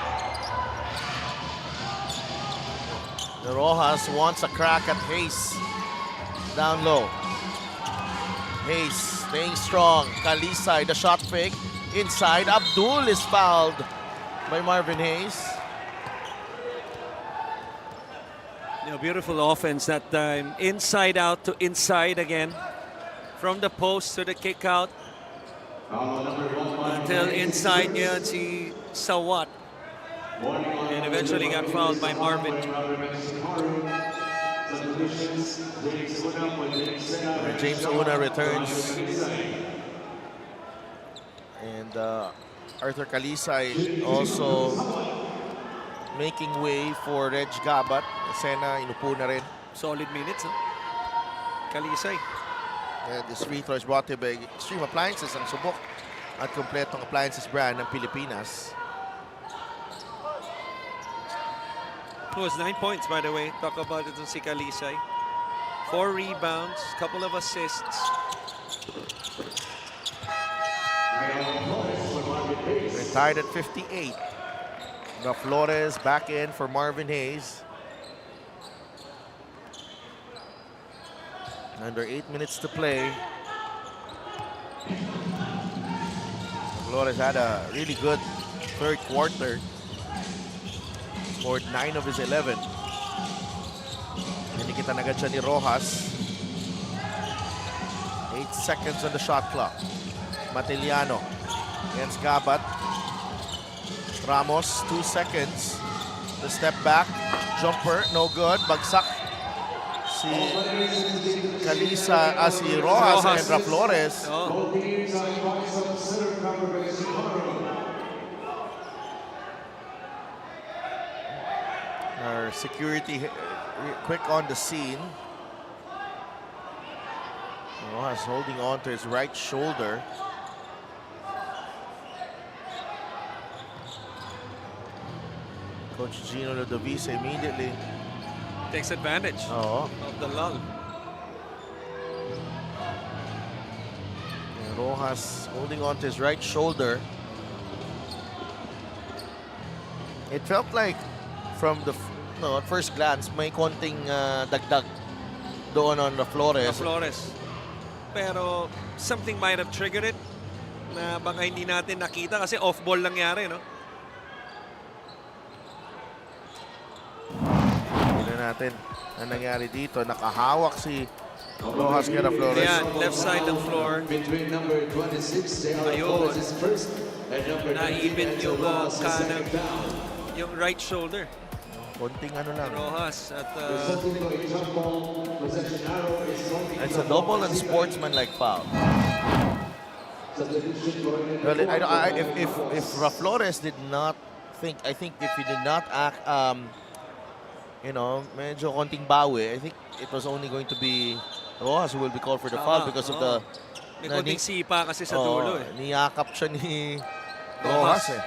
The Rojas wants a crack at Hayes. Down low. Hayes staying strong. Kalisay, the shot fake. Inside, Abdul is fouled by Marvin Hayes. Beautiful offense that time. Inside out to inside again. From the post to the kick out. Until inside niya si Sawat. And eventually got fouled by Marvin. James Una returns. And Arthur Kalisay also making way for Reg Gabat. Sena, inupo na rin. Solid minutes, huh? Kalisay. And this free throw is brought to you by Extreme Appliances, ang subok at kompletong appliances brand ng Pilipinas. It was 9 points, by the way. Talk about it on si Kalisay. 4 rebounds, couple of assists. We're tied at 58. The Flores back in for Marvin Hayes. Under 8 minutes to play. Flores had a really good third quarter. Scored 9 of his 11. Nikitan agad siya ni Rojas. 8 seconds on the shot clock. Matiliano against Gabat. Ramos, 2 seconds. The step back. Jumper, no good. Bagsak. Si Calisa, si Rojas and Flores. Our security quick on the scene. Rojas holding on to his right shoulder. Coach Gino Ludovice immediately Takes advantage of the lull. And Rojas holding on to his right shoulder. It felt like from the at first glance may konting dagdag doon on the Flores. Pero something might have triggered it na baka hindi natin nakita kasi off-ball lang yari, no? Natin ang nangyari dito, nakahawak si Rojas kaya Flores. Ayan, left side ng floor. Ayun. Naibin yung kanang, yung right shoulder. Konting ano lang. Rojas at it's a double and sportsman-like foul. Well, if Flores did not think, I think if he did not act, you know, medyo konting bawi, I think it was only going to be Rojas who will be called for the foul because of the... May konting sipa kasi sa dulo eh. Niyakap siya ni Rojas eh.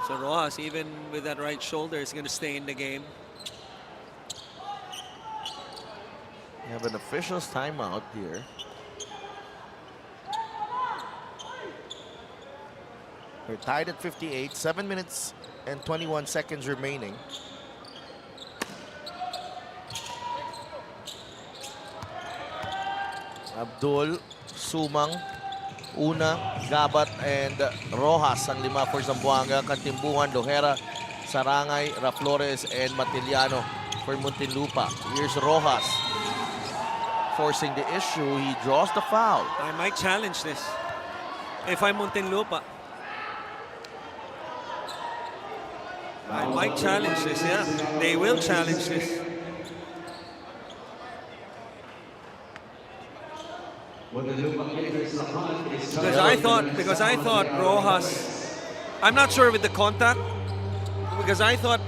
So Rojas, even with that right shoulder, is going to stay in the game. We have an official's timeout here. We're tied at 58, 7 minutes and 21 seconds remaining. Abdul, Sumang, Una, Gabat, and Rojas ang lima for Zamboanga. Kantimbuhan, Lohera, Sarangay, Flores, and Matiliano for Muntinlupa. Here's Rojas forcing the issue. He draws the foul. I might challenge this if I'm Muntinlupa. I might challenge this, yeah. They will challenge this. Because I thought Rojas, I'm not sure with the contact, because I thought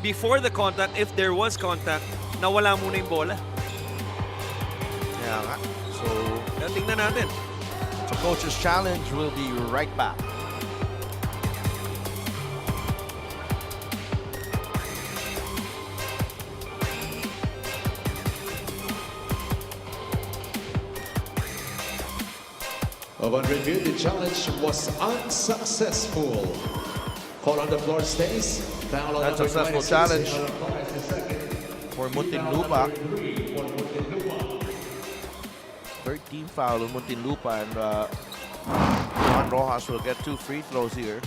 before the contact, if there was contact, nawala muna yung bola. Kaya nga. So, tingnan natin. So coach's challenge will be right back. On review, the challenge was unsuccessful. Call on the floor stays. Unsuccessful challenge for Muntinlupa. 13 foul on Muntinlupa, and Juan Rojas will get 2 free throws here.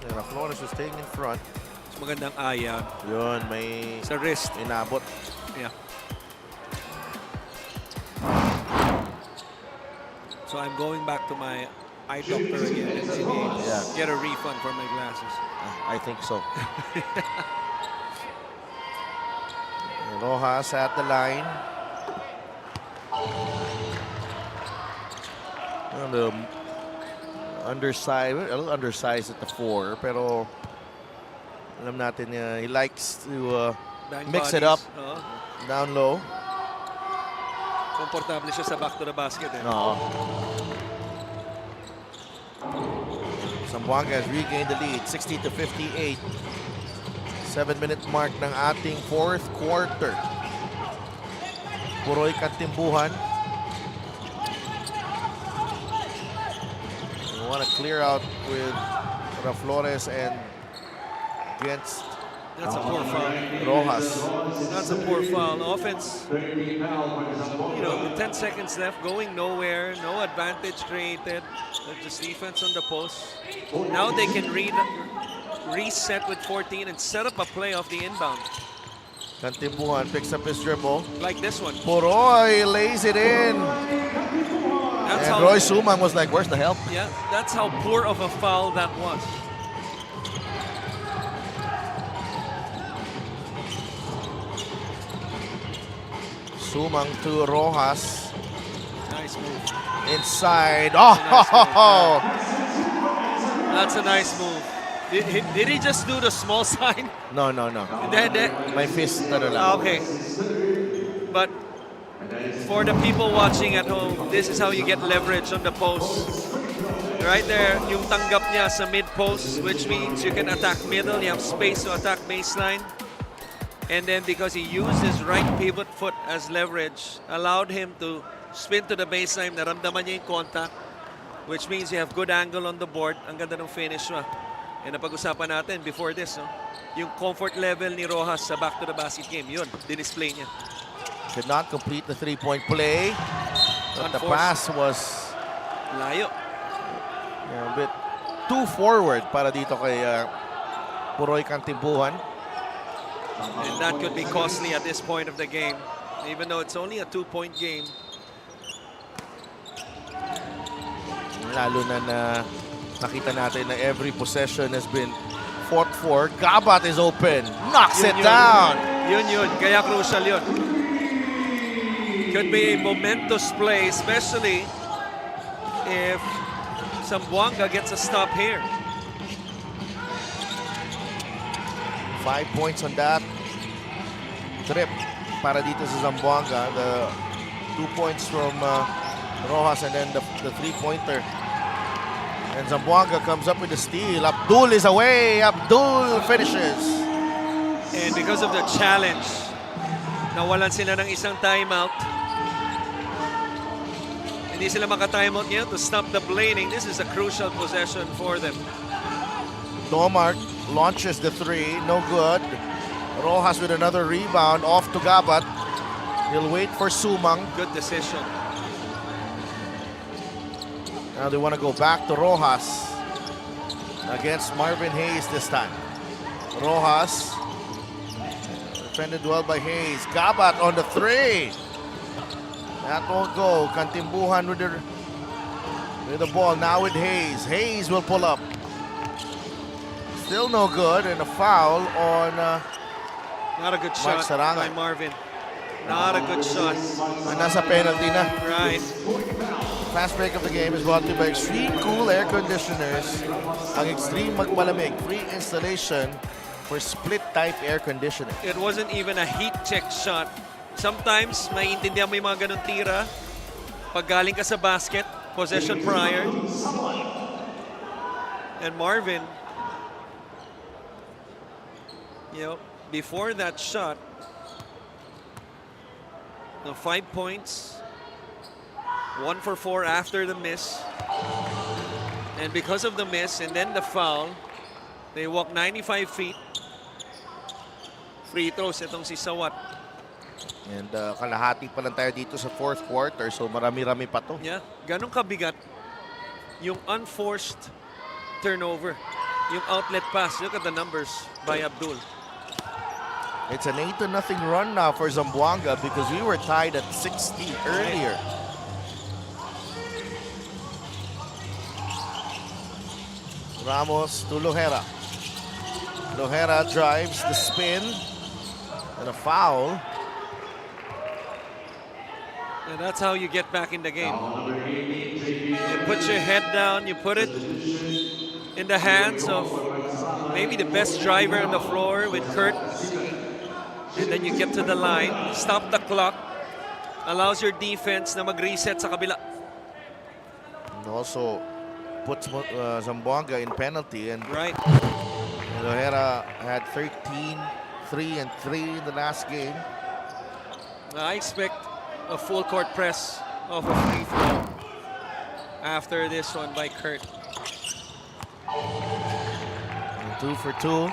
And Flores was staying in front. Mas magandang aya. Yun, may sa wrist. inabot. Yeah. So I'm going back to my eye doctor again and maybe get a refund for my glasses. I think so. Rojas at the line. Undersized, a little undersized at the 4, pero alam natin he likes to mix it up down low. Komportable siya sa back to the basket eh. No. Zamboanga has regained the lead, 60-58. 7-minute mark ng ating fourth quarter. Puroy Kantimbuhan. We want to clear out with Flores and against That's a poor foul. Rojas. That's a poor foul. Offense, with 10 seconds left, going nowhere, no advantage created. Just defense on the post. Now they can reset with 14 and set up a play off the inbound. Kantimbuhan picks up his dribble. Like this one. Puroy lays it in. That's And how, Roy Sumang was like, where's the help? yeah, that's how poor of a foul that was. Sumang to Rojas. Nice move. Inside. Oh! That's a nice move. Did he just do the small sign? No. Then, My fist. No. okay. But for the people watching at home, this is how you get leverage on the post. Right there, yung tanggap niya sa mid-post, which means you can attack middle, you have space to attack baseline. And then because he used his right pivot foot as leverage, allowed him to spin to the baseline, naramdaman niya yung contact, which means you have good angle on the board. Ang ganda ng finish mo. And napag-usapan natin before this, no? Yung comfort level ni Rojas sa back to the basket game, yun, dinisplay niya. Could not complete the three-point play. But the pass was Layo. a bit too forward para dito kay Puroy Kantimbuhan. And that could be costly at this point of the game. Even though it's only a 2-point game. Lalo na nakita natin na every possession has been fought for. Gabat is open. Knocks it down. Yun. Kaya crucial yun. Could be a momentous play, especially if Zamboanga gets a stop here. 5 points on that trip para dito sa Zamboanga. The 2 points from Rojas and then the three-pointer. And Zamboanga comes up with the steal. Abdul is away. Abdul finishes. And because of the challenge, nawalan sila ng isang timeout. Hindi sila maka-timeout ngayon to stop the blading. This is a crucial possession for them. Tomark launches the three. No good. Rojas with another rebound. Off to Gabat. He'll wait for Sumang. Good decision. Now they want to go back to Rojas against Marvin Hayes this time. Rojas defended well by Hayes. Gabat on the three. That won't go. Kantimbuhan with the ball. Now with Hayes. Hayes will pull up. Still no good, and a foul on Not a good Mark shot Sarangan. by Marvin. Not a good shot. Nasa penalty na. Right. Fast break of the game is brought to you by Extreme Cool Air Conditioners. Ang Extreme Magmalamig. Free installation for split-type air conditioning. It wasn't even a heat check shot. Sometimes, maiintindihan mo yung mga ganun tira. Pag galing ka sa basket, possession prior. And Marvin, before that shot, 5 points, 1 for 4 after the miss. And because of the miss and then the foul, they walk 95 feet. Free throws itong si Sawat. And kalahati pa lang tayo dito sa fourth quarter, so marami-rami pa to. Yeah, ganun kabigat yung unforced turnover, yung outlet pass. Look at the numbers by Abdul. It's an 8-0 run now for Zamboanga because we were tied at 60 earlier. Ramos to Lohera. Lohera drives the spin and a foul. And that's how you get back in the game. You put your head down, you put it in the hands of maybe the best driver on the floor with Kurt. And then you get to the line, stop the clock, allows your defense na mag-reset sa kabila. And also, puts Zamboanga in penalty. And Right. Lohera had 13, 3 and 3 in the last game. I expect a full court press of a free throw after this one by Kurt. And 2 for 2.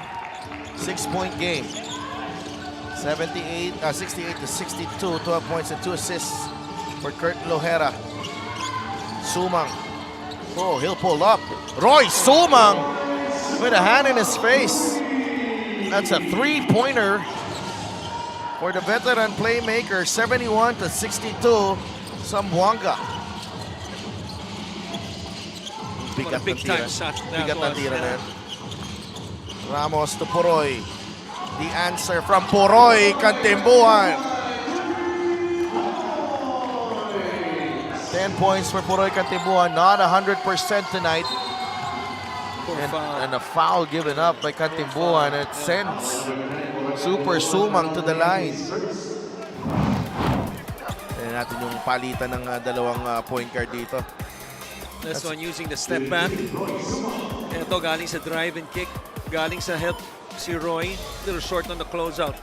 6-point game. 68 to 62. 12 points and 2 assists for Kurt Lohera. Sumang. Oh, he'll pull up. Roy Sumang with a hand in his face. That's a 3-pointer for the veteran playmaker. 71 to 62. Zamboanga. What a big time shot that Bigat na was. tira na yan. Ramos to Puroy. The answer from Puroy, Kantimbuhan. 10 points for Puroy Kantimbuhan. Not 100% tonight. And a foul given up by Kantimbuhan. It sends Super Sumang to the line. Tignan natin yung palitan ng dalawang point guard dito. This one using the step back. Ito galing sa drive and kick. Galing sa help si Roy. Little short on the closeout.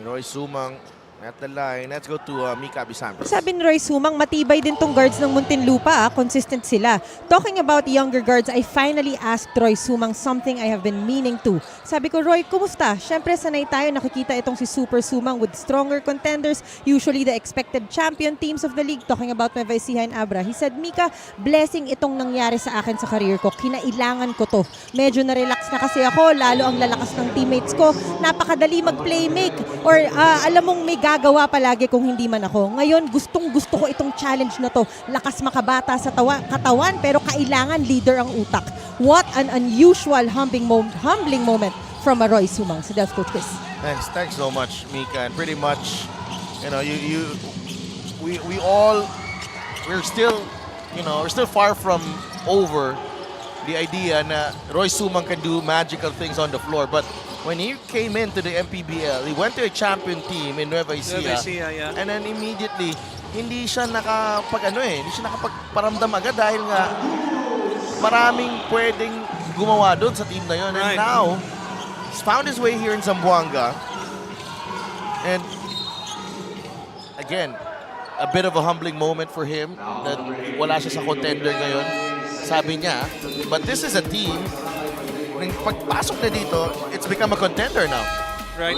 Roy Sumang at the line. Let's go to Mika Bisambi. Sabi ni Roy Sumang, matibay din tong guards ng Muntinlupa. Consistent sila. Talking about younger guards, I finally asked Roy Sumang something I have been meaning to. Sabi ko, Roy, kumusta? Siyempre, sanay tayo nakikita itong si Super Sumang with stronger contenders, usually the expected champion teams of the league. Talking about Nueva Ecija and Abra. He said, Mika, blessing itong nangyari sa akin sa career ko. Kinailangan ko to. Medyo na-relax na kasi ako, lalo ang lalakas ng teammates ko. Napakadali mag-playmake. Or alam mong may gagawa palagi kung hindi man ako. Ngayon, gustong-gusto ko itong challenge na to. Lakas makabata sa katawan, pero kailangan leader ang utak. What an unusual humbling moment from a Roy Sumang. Si Delf Coach Chris. Thanks so much, Mika. And pretty much, you know, we're still far from over the idea na Roy Sumang can do magical things on the floor. But when he came into the MPBL, he went to a champion team in Nueva Ecija. Yeah. And then immediately, hindi siya nakapagparamdam agad dahil nga maraming pwedeng gumawa doon sa team na yun. And now, he's found his way here in Zamboanga. And again, a bit of a humbling moment for him that wala siya sa contender ngayon. Sabi niya, but this is a team nang pagpasok na dito, it's become a contender now. Right.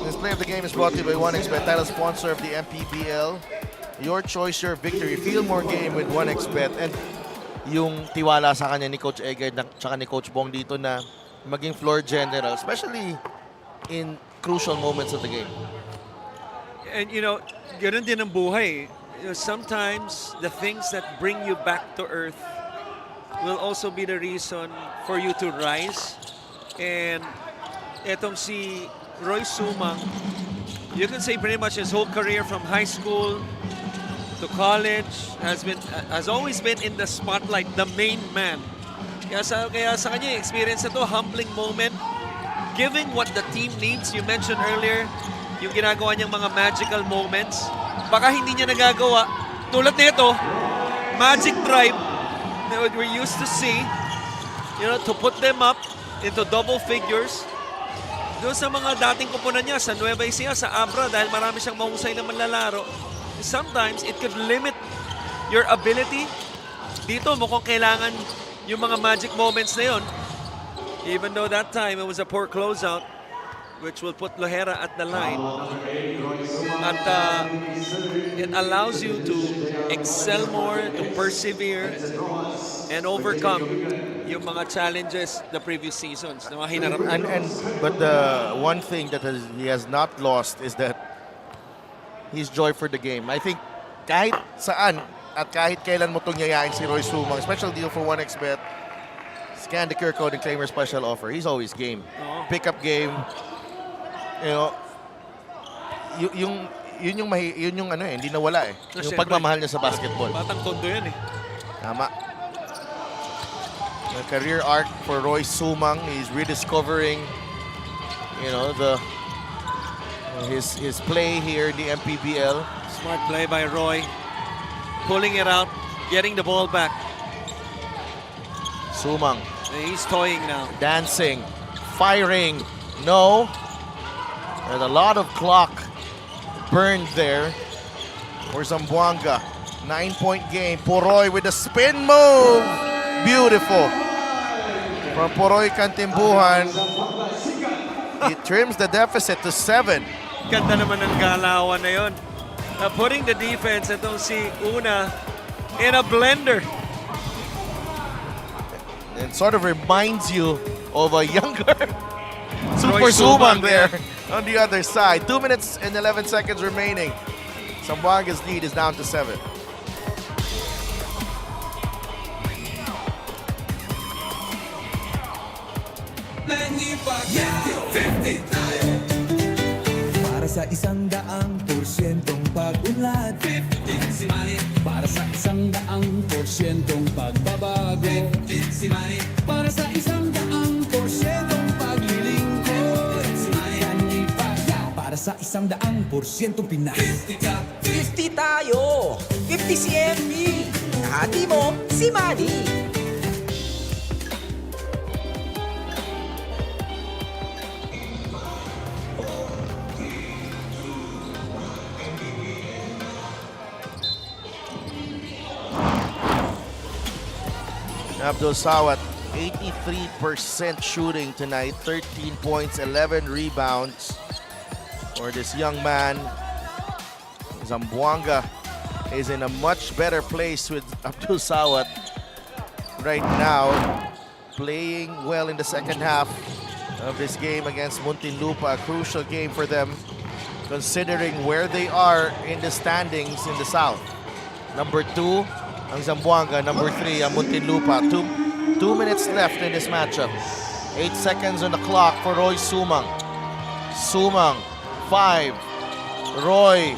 This play of the game is brought to you by 1xBet, title sponsor of the MPBL. Your choice, your victory. Feel more game with 1xBet. And yung tiwala sa kanya ni Coach Egay at saka ni Coach Bong dito na maging floor general, especially in crucial moments of the game. And you know, ganun din ang buhay. You know, sometimes the things that bring you back to earth will also be the reason for you to rise. And etong si Roy Sumang, you can say pretty much his whole career from high school to college has always been in the spotlight, the main man. Kaya sa kanya yung experience na to, humbling moment, giving what the team needs. You mentioned earlier, yung ginagawa niyang mga magical moments. Baka hindi niya nagagawa. Tulad nito, magic drive that we're used to see, you know, to put them up into double figures. Doon sa mga dating kupunan niya sa Nueva Ecija, sa Abra, dahil marami siyang mahusay na manlalaro, sometimes it could limit your ability. Dito mukhang kailangan yung mga magic moments na yun. Even though that time it was a poor closeout, which will put Lohera at the line. At it allows you to excel more, to persevere, and overcome yung mga challenges the previous seasons na mga hinarap. But the one thing that he has not lost is that his joy for the game. I think kahit saan at kahit kailan mo itong yayain si Roy Sumang, special deal for 1xBet, scan the QR code and claim your special offer. He's always game. Pick-up game. You know, yun yung ano hindi nawala eh. Yung pagmamahal niya sa basketball. Batang tondo yan eh. Tama. The career arc for Roy Sumang, he's rediscovering, you know, his play here in the MPBL. Smart play by Roy. pulling it out, getting the ball back. Sumang He's toying now. dancing, firing. No. There's a lot of clock burned there for Zamboanga. 9-point game. Poroy with the spin move. Beautiful. From Poroy Kantimbuhan. He trims the deficit to 7. Ganda naman ng galawan na yun. Putting the defense, itong si Una, in a blender. It sort of reminds you of a younger Super Roy Sumang Sumang, there on the other side. 2 minutes and 11 seconds remaining. Zamboanga's lead is down to 7. Para sa 100%'ong pag-unlad, 15 si Manny. Para sa 100%'ong pagbabago, 15 si Manny. Para sa 100%'ong paglilingkod, si Manny Pacquiao. Para sa 100%'ong Pinas, 50 tayo, 50 si MB. Kahati mo, si Manny. Abdul Sawat, 83% shooting tonight, 13 points, 11 rebounds for this young man. Zamboanga is in a much better place with Abdul Sawat right now, playing well in the second half of this game against Muntinlupa, a crucial game for them considering where they are in the standings in the south. Number 2 ang Zamboanga, number 3 ang Muntinlupa. 2 minutes left in this matchup. 8 seconds on the clock for Roy Sumang. Sumang, 5. Roy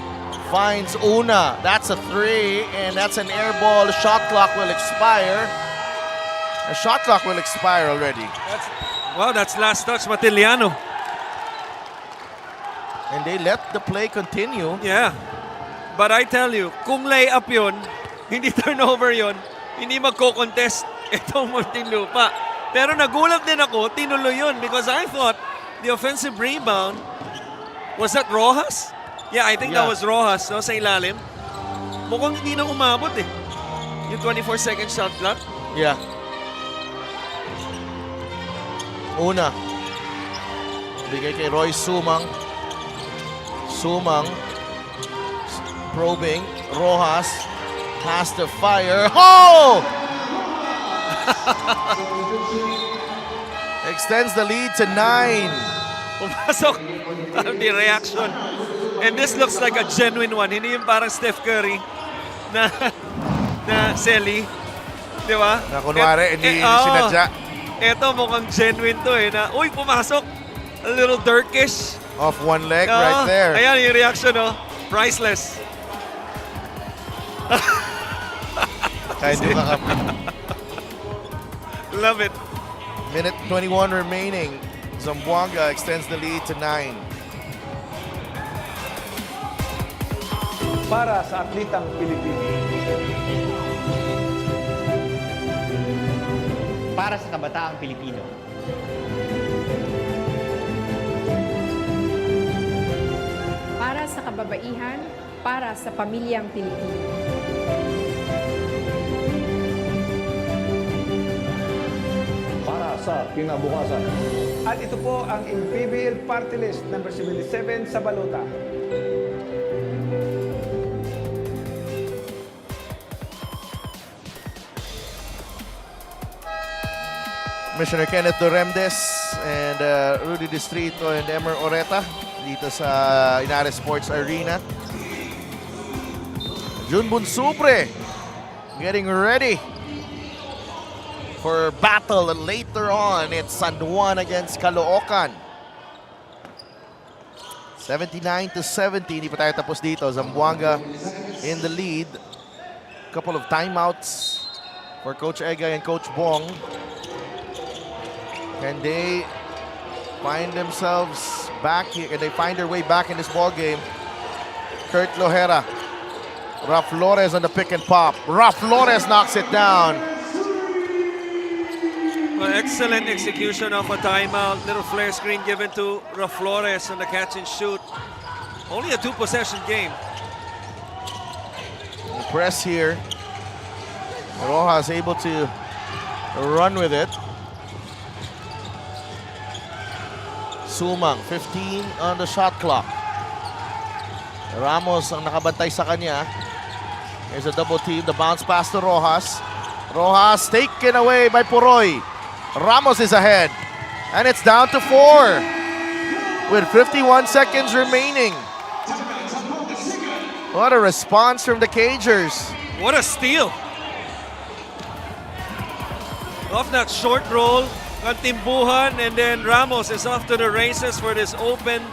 finds Una. That's a 3, and that's an air ball. The shot clock will expire. The shot clock will expire already. That's last touch, Matiliano. And they let the play continue. Yeah. But I tell you, kung layup yun, hindi turnover yun, hindi magko-contest itong Muntinlupa. Pero nagulat din ako, tinuloy yun because I thought the offensive rebound, was that Rojas? Yeah, I think that was Rojas, no, sa ilalim. Mukhang hindi na umabot eh. Yung 24-second shot clock. Yeah. Una. Bigay kay Roy Sumang. Sumang. Probing. Rojas. Has to fire. Oh! Extends the lead to 9. Pumasok. The reaction. And this looks like a genuine one. Hindi yung parang Steph Curry na Selly. Di ba? Na kunwari, hindi sinadya. Ito mukhang genuine to eh. Na, uy, pumasok. A little Dirkish. Off one leg right there. Ayan yung reaction, oh. Priceless. Kahit di ka Love it. Minute 21 remaining. Zamboanga extends the lead to 9. Para sa atlitang Pilipino. Para sa kabataang Pilipino. Para sa kababaihan, para sa pamilyang Pilipino. Para sa kinabukasan. At ito po ang MPBL Party List number 77 sa balota. Commissioner Kenneth Doremdes and Rudy Distrito and Emer Oreta dito sa Inares Sports Arena. Junbun Subre getting ready for battle later on. It's San Juan against Caloocan. 79-70. Hindi pa tayo tapos dito. Zamboanga in the lead. Couple of timeouts for Coach Egay and Coach Bong. Can they find themselves back here? Can they find their way back in this ball game? Kurt Lohera Flores on the pick and pop. Flores knocks it down. Well, excellent execution of a timeout. Little flare screen given to Flores on the catch and shoot. Only a 2-possession game. Press here. Rojas able to run with it. Sumang, 15 on the shot clock. Ramos ang nakabantay sa kanya. There's a double team. The bounce pass to Rojas. Rojas taken away by Puroy. Ramos is ahead. And it's down to 4 with 51 seconds remaining. What a response from the Cagers. What a steal. Off that short roll, Timbuhan, and then Ramos is off to the races for this open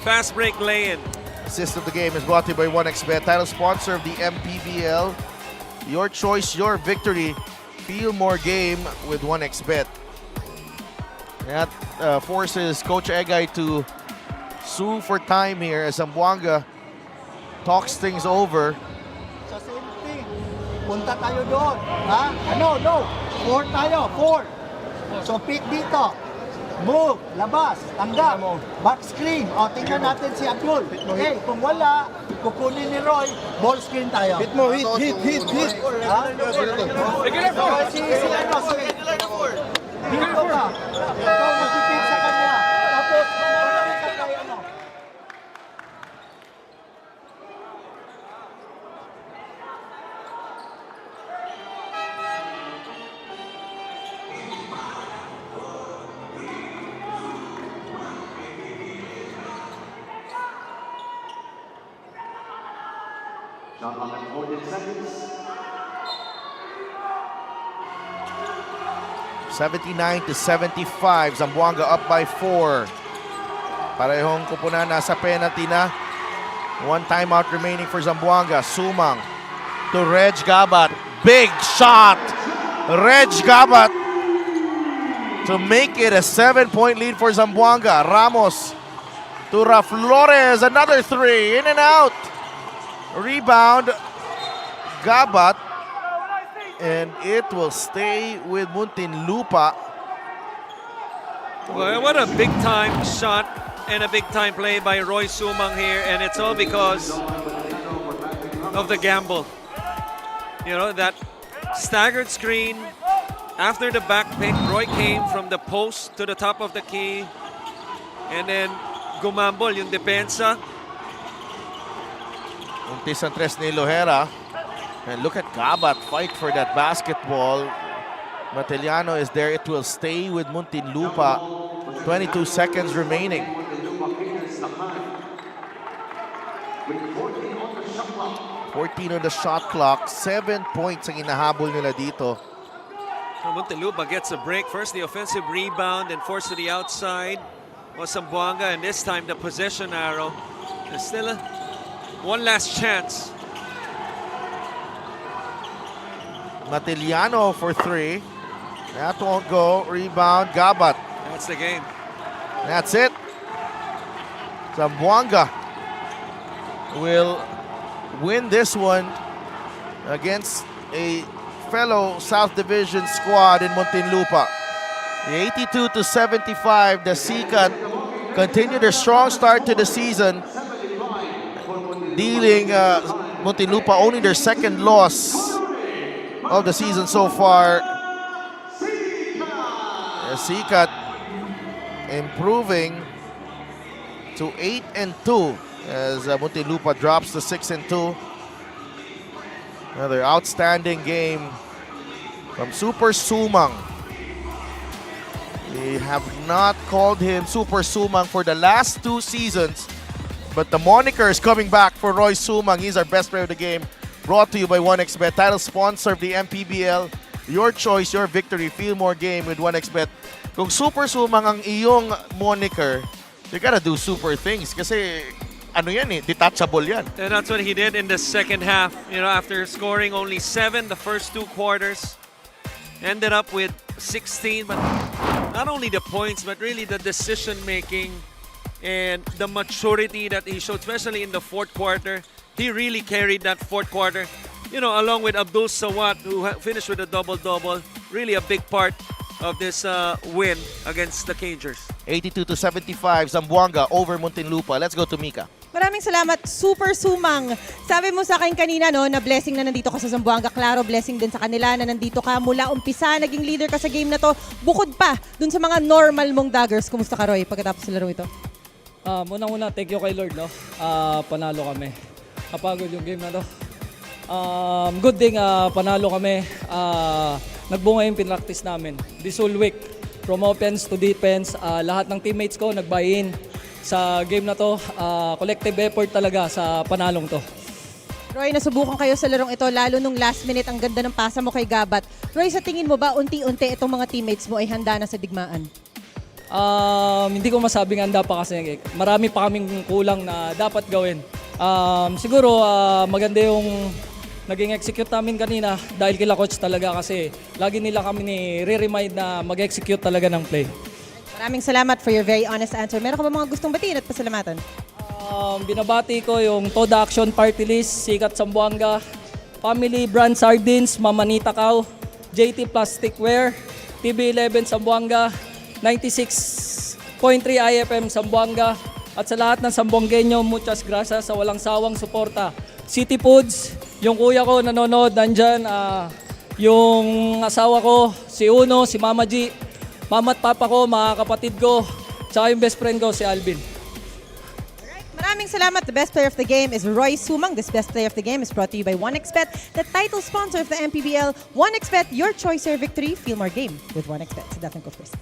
fast break lay-in. Assist of the game is brought to you by 1xBet, title sponsor of the MPBL. Your choice, your victory. Feel more game with 1xBet. That forces Coach Egay to sue for time here as Zamboanga talks things over. Sa same thing, punta tayo doon. Ha? Ano? No. 4 tayo. 4. So pick dito. Move. Labas. Tanggap. Back screen. O, tingnan natin si Abdul. Okay, kung wala, kukunin ni Roy. Ball screen tayo. Hit mo. Hit. Ha? Si ano? Dito ka. Ikaw magpipig sa kanya. Tapos, mamalik ka kay ano. Shot clock at 14 seconds. 79-75. Zamboanga up by 4. Parehong kupunan nasa penalty na. 1 timeout remaining for Zamboanga. Sumang to Reg Gabat. Big shot. Reg Gabat to make it a 7-point lead for Zamboanga. Ramos to Flores. Another 3. In and out. Rebound. Gabat. And it will stay with Muntinlupa. Well, what a big time shot and a big time play by Roy Sumang here, and it's all because of the gamble. You know, that staggered screen after the back pick, Roy came from the post to the top of the key, and then gumambol yung depensa. Untis ang tres ni Lohera. And look at Gabat fight for that basketball. Matiliano is there. It will stay with Muntinlupa. 22 seconds remaining. 14 on the shot clock. 7 points ang inahabol nila dito. So Muntinlupa gets a break. First the offensive rebound and forced to the outside was Zamboanga, and this time the possession arrow. There's still one last chance. Matiliano for 3. That won't go. Rebound, Gabat. That's the game. That's it. Zamboanga will win this one against a fellow South Division squad in Muntinlupa. 82-75, the Sikat continue their strong start to the season, dealing Muntinlupa only their second loss of the season so far. Sikat improving to 8-2 as Muntinlupa drops to 6-2. Another outstanding game from Super Sumang. They have not called him Super Sumang for the last 2 seasons, but the moniker is coming back for Roy Sumang. He's our best player of the game. Brought to you by 1xBet, title sponsor of the MPBL. Your choice, your victory. Feel more game with 1xBet. Kung Super Sumang ang iyong moniker, you gotta do super things kasi ano yan eh, detachable yan. And that's what he did in the second half. You know, after scoring only 7 the first 2 quarters, ended up with 16. But not only the points, but really the decision making and the maturity that he showed, especially in the fourth quarter. he really carried that fourth quarter. You know, along with Abdul Sawat, who finished with a double-double. Really a big part of this win against the Cagers. 82-75, Zamboanga over Muntinlupa. Let's go to Mika. Maraming salamat, Super Sumang. Sabi mo sa akin kanina, no, na blessing na nandito ka sa Zamboanga. Klaro, blessing din sa kanila na nandito ka. Mula umpisa, naging leader ka sa game na to. Bukod pa, dun sa mga normal mong daggers. Kumusta ka, Roy, pagkatapos sa laro ito? Muna-muna, thank you kay Lord, no? Panalo kami. Kapagod yung game na to. Good thing, panalo kami. Nagbunga yung pinractice namin. This whole week, from offense to defense, lahat ng teammates ko nag-buy-in sa game na to. Collective effort talaga sa panalong to. Roy, nasubukan kayo sa larong ito, lalo nung last minute, ang ganda ng pasa mo kay Gabat. Roy, sa tingin mo ba, unti-unti itong mga teammates mo ay handa na sa digmaan? Hindi ko masabing handa pa kasi marami pa kaming kulang na dapat gawin. Siguro maganda yung naging execute namin kanina dahil kila coach talaga kasi lagi nila kami ni-remind na mag-execute talaga ng play. Maraming salamat for your very honest answer. Meron ka ba mga gustong batiin at pasalamatan? Binabati ko yung Toda Action Party List, Sikat Zamboanga, Family Brand Sardines, Mamanita Cow, JT Plasticware, TV11 Zamboanga, 96.3 IFM Zamboanga, at sa lahat ng Zamboangueño, muchas gracias sa walang sawang suporta. City Foods, yung kuya ko nanonood, nandyan, yung asawa ko, si Uno, si Mama G, mama at papa ko, mga kapatid ko, tsaka yung best friend ko, si Alvin. Maraming salamat. The best player of the game is Roy Sumang. This best player of the game is brought to you by 1xBet, the title sponsor of the MPBL. 1xBet, your choice, your victory. Feel more game with 1xBet. Si Daphne go first.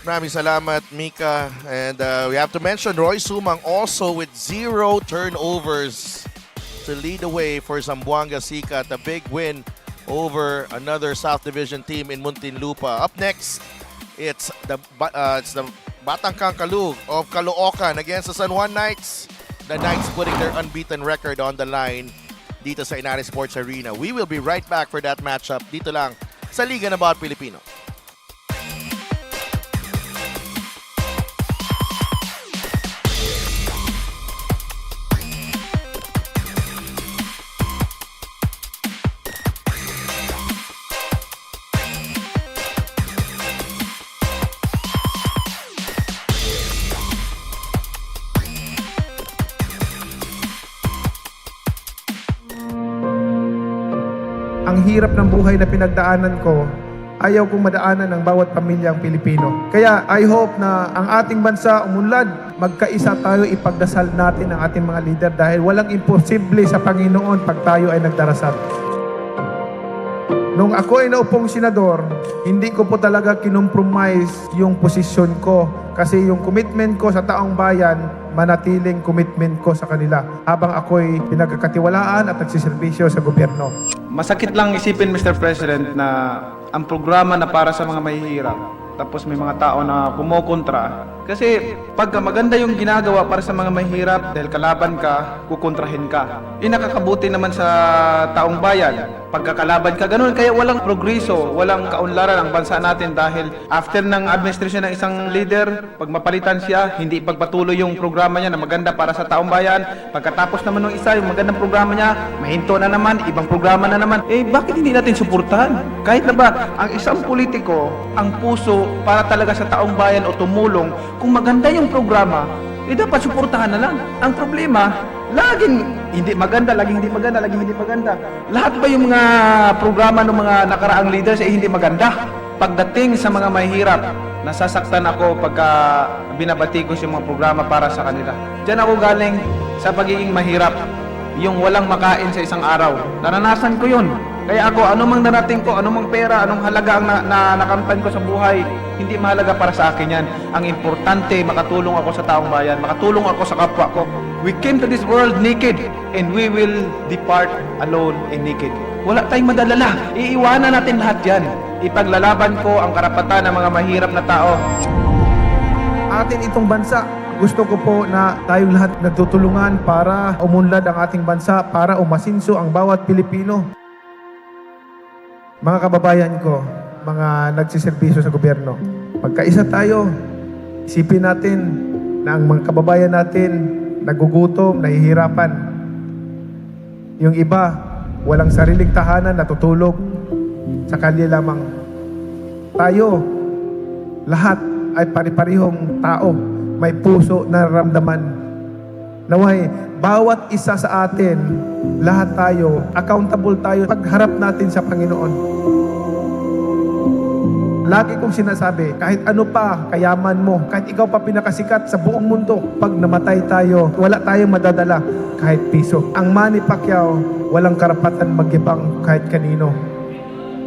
Maraming salamat, Mika. And we have to mention Roy Sumang also with 0 turnovers to lead the way for Zamboanga Sikat. A big win over another South Division team in Muntinlupa. Up next, it's the Batang Kangkalug of Caloocan against the San Juan Knights. The Knights putting their unbeaten record on the line dito sa Inaris Sports Arena. We will be right back for that matchup dito lang sa Liga ng Bawat Pilipino. Ang hirap ng buhay na pinagdaanan ko, ayaw kong madaanan ng bawat pamilyang Pilipino. Kaya I hope na ang ating bansa umunlad, magkaisa tayo, ipagdasal natin ang ating mga leader dahil walang imposible sa Panginoon pag tayo ay nagdarasal. Nung ako ay naupong senador, hindi ko po talaga kinompromise yung posisyon ko kasi yung commitment ko sa taong bayan, manatiling commitment ko sa kanila habang ako'y pinagkakatiwalaan at nagsiservisyo sa gobyerno. Masakit lang isipin, Mr. President, na ang programa na para sa mga mahihirap, tapos may mga tao na kumokontra. Kasi pagka maganda yung ginagawa para sa mga mahirap, dahil kalaban ka, kukontrahin ka. Nakakabuti naman sa taong bayan. Pagkakalaban ka, ganun. Kaya walang progreso, walang kaunlaran ang bansa natin dahil after ng administration ng isang leader, pag mapalitan siya, hindi ipagpatuloy yung programa niya na maganda para sa taong bayan. Pagkatapos naman ng isa, yung magandang programa niya, mahinto na naman, ibang programa na naman. Bakit hindi natin suportahan? Kahit na ba, ang isang politiko, ang puso para talaga sa taong bayan o tumulong, kung maganda yung programa, dapat suportahan na lang. Ang problema, laging hindi maganda, laging hindi maganda, laging hindi maganda. Lahat ba yung mga programa ng mga nakaraang leaders ay hindi maganda? Pagdating sa mga mahihirap, nasasaktan ako pagka binabatikos yung mga programa para sa kanila. Diyan ako galing sa pagiging mahirap. Yung walang makain sa isang araw. Naranasan ko yun. Kaya ako, anumang narating ko, anumang pera, anong halaga ang nakamtan ko sa buhay, hindi mahalaga para sa akin yan. Ang importante, makatulong ako sa taong bayan, makatulong ako sa kapwa ko. We came to this world naked, and we will depart alone and naked. Wala tayong madalala. Iiwanan natin lahat yan. Ipaglalaban ko ang karapatan ng mga mahirap na tao. Atin itong bansa, gusto ko po na tayong lahat nagtutulungan para umunlad ang ating bansa, para umasinso ang bawat Pilipino. Mga kababayan ko, mga nagsiservisyo sa gobyerno, magkaisa tayo. Isipin natin na ang mga kababayan natin nagugutom, nahihirapan. Yung iba, walang sariling tahanan, natutulog sa kalye lamang. Tayo, lahat ay pari-parihong tao, may puso na ramdaman. Naway, bawat isa sa atin, lahat tayo, accountable tayo pagharap natin sa Panginoon. Lagi kong sinasabi, kahit ano pa kayaman mo, kahit ikaw pa pinakasikat sa buong mundo, pag namatay tayo, wala tayong madadala kahit piso. Ang Manny Pacquiao, walang karapatan magyabang kahit kanino.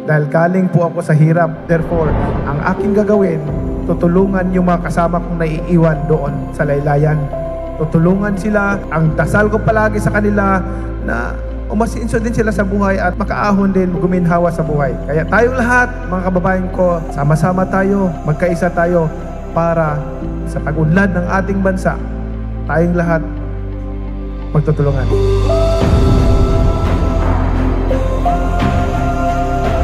Dahil galing po ako sa hirap. Therefore, ang aking gagawin, tutulungan yung mga kasama kong naiiwan doon sa laylayan. Tutulungan sila. Ang dasal ko palagi sa kanila na umasinso din sila sa buhay at makaahon din, guminhawa sa buhay. Kaya tayong lahat, mga kababayan ko, sama-sama tayo, magkaisa tayo para sa pag-unlad ng ating bansa, tayong lahat magtutulungan.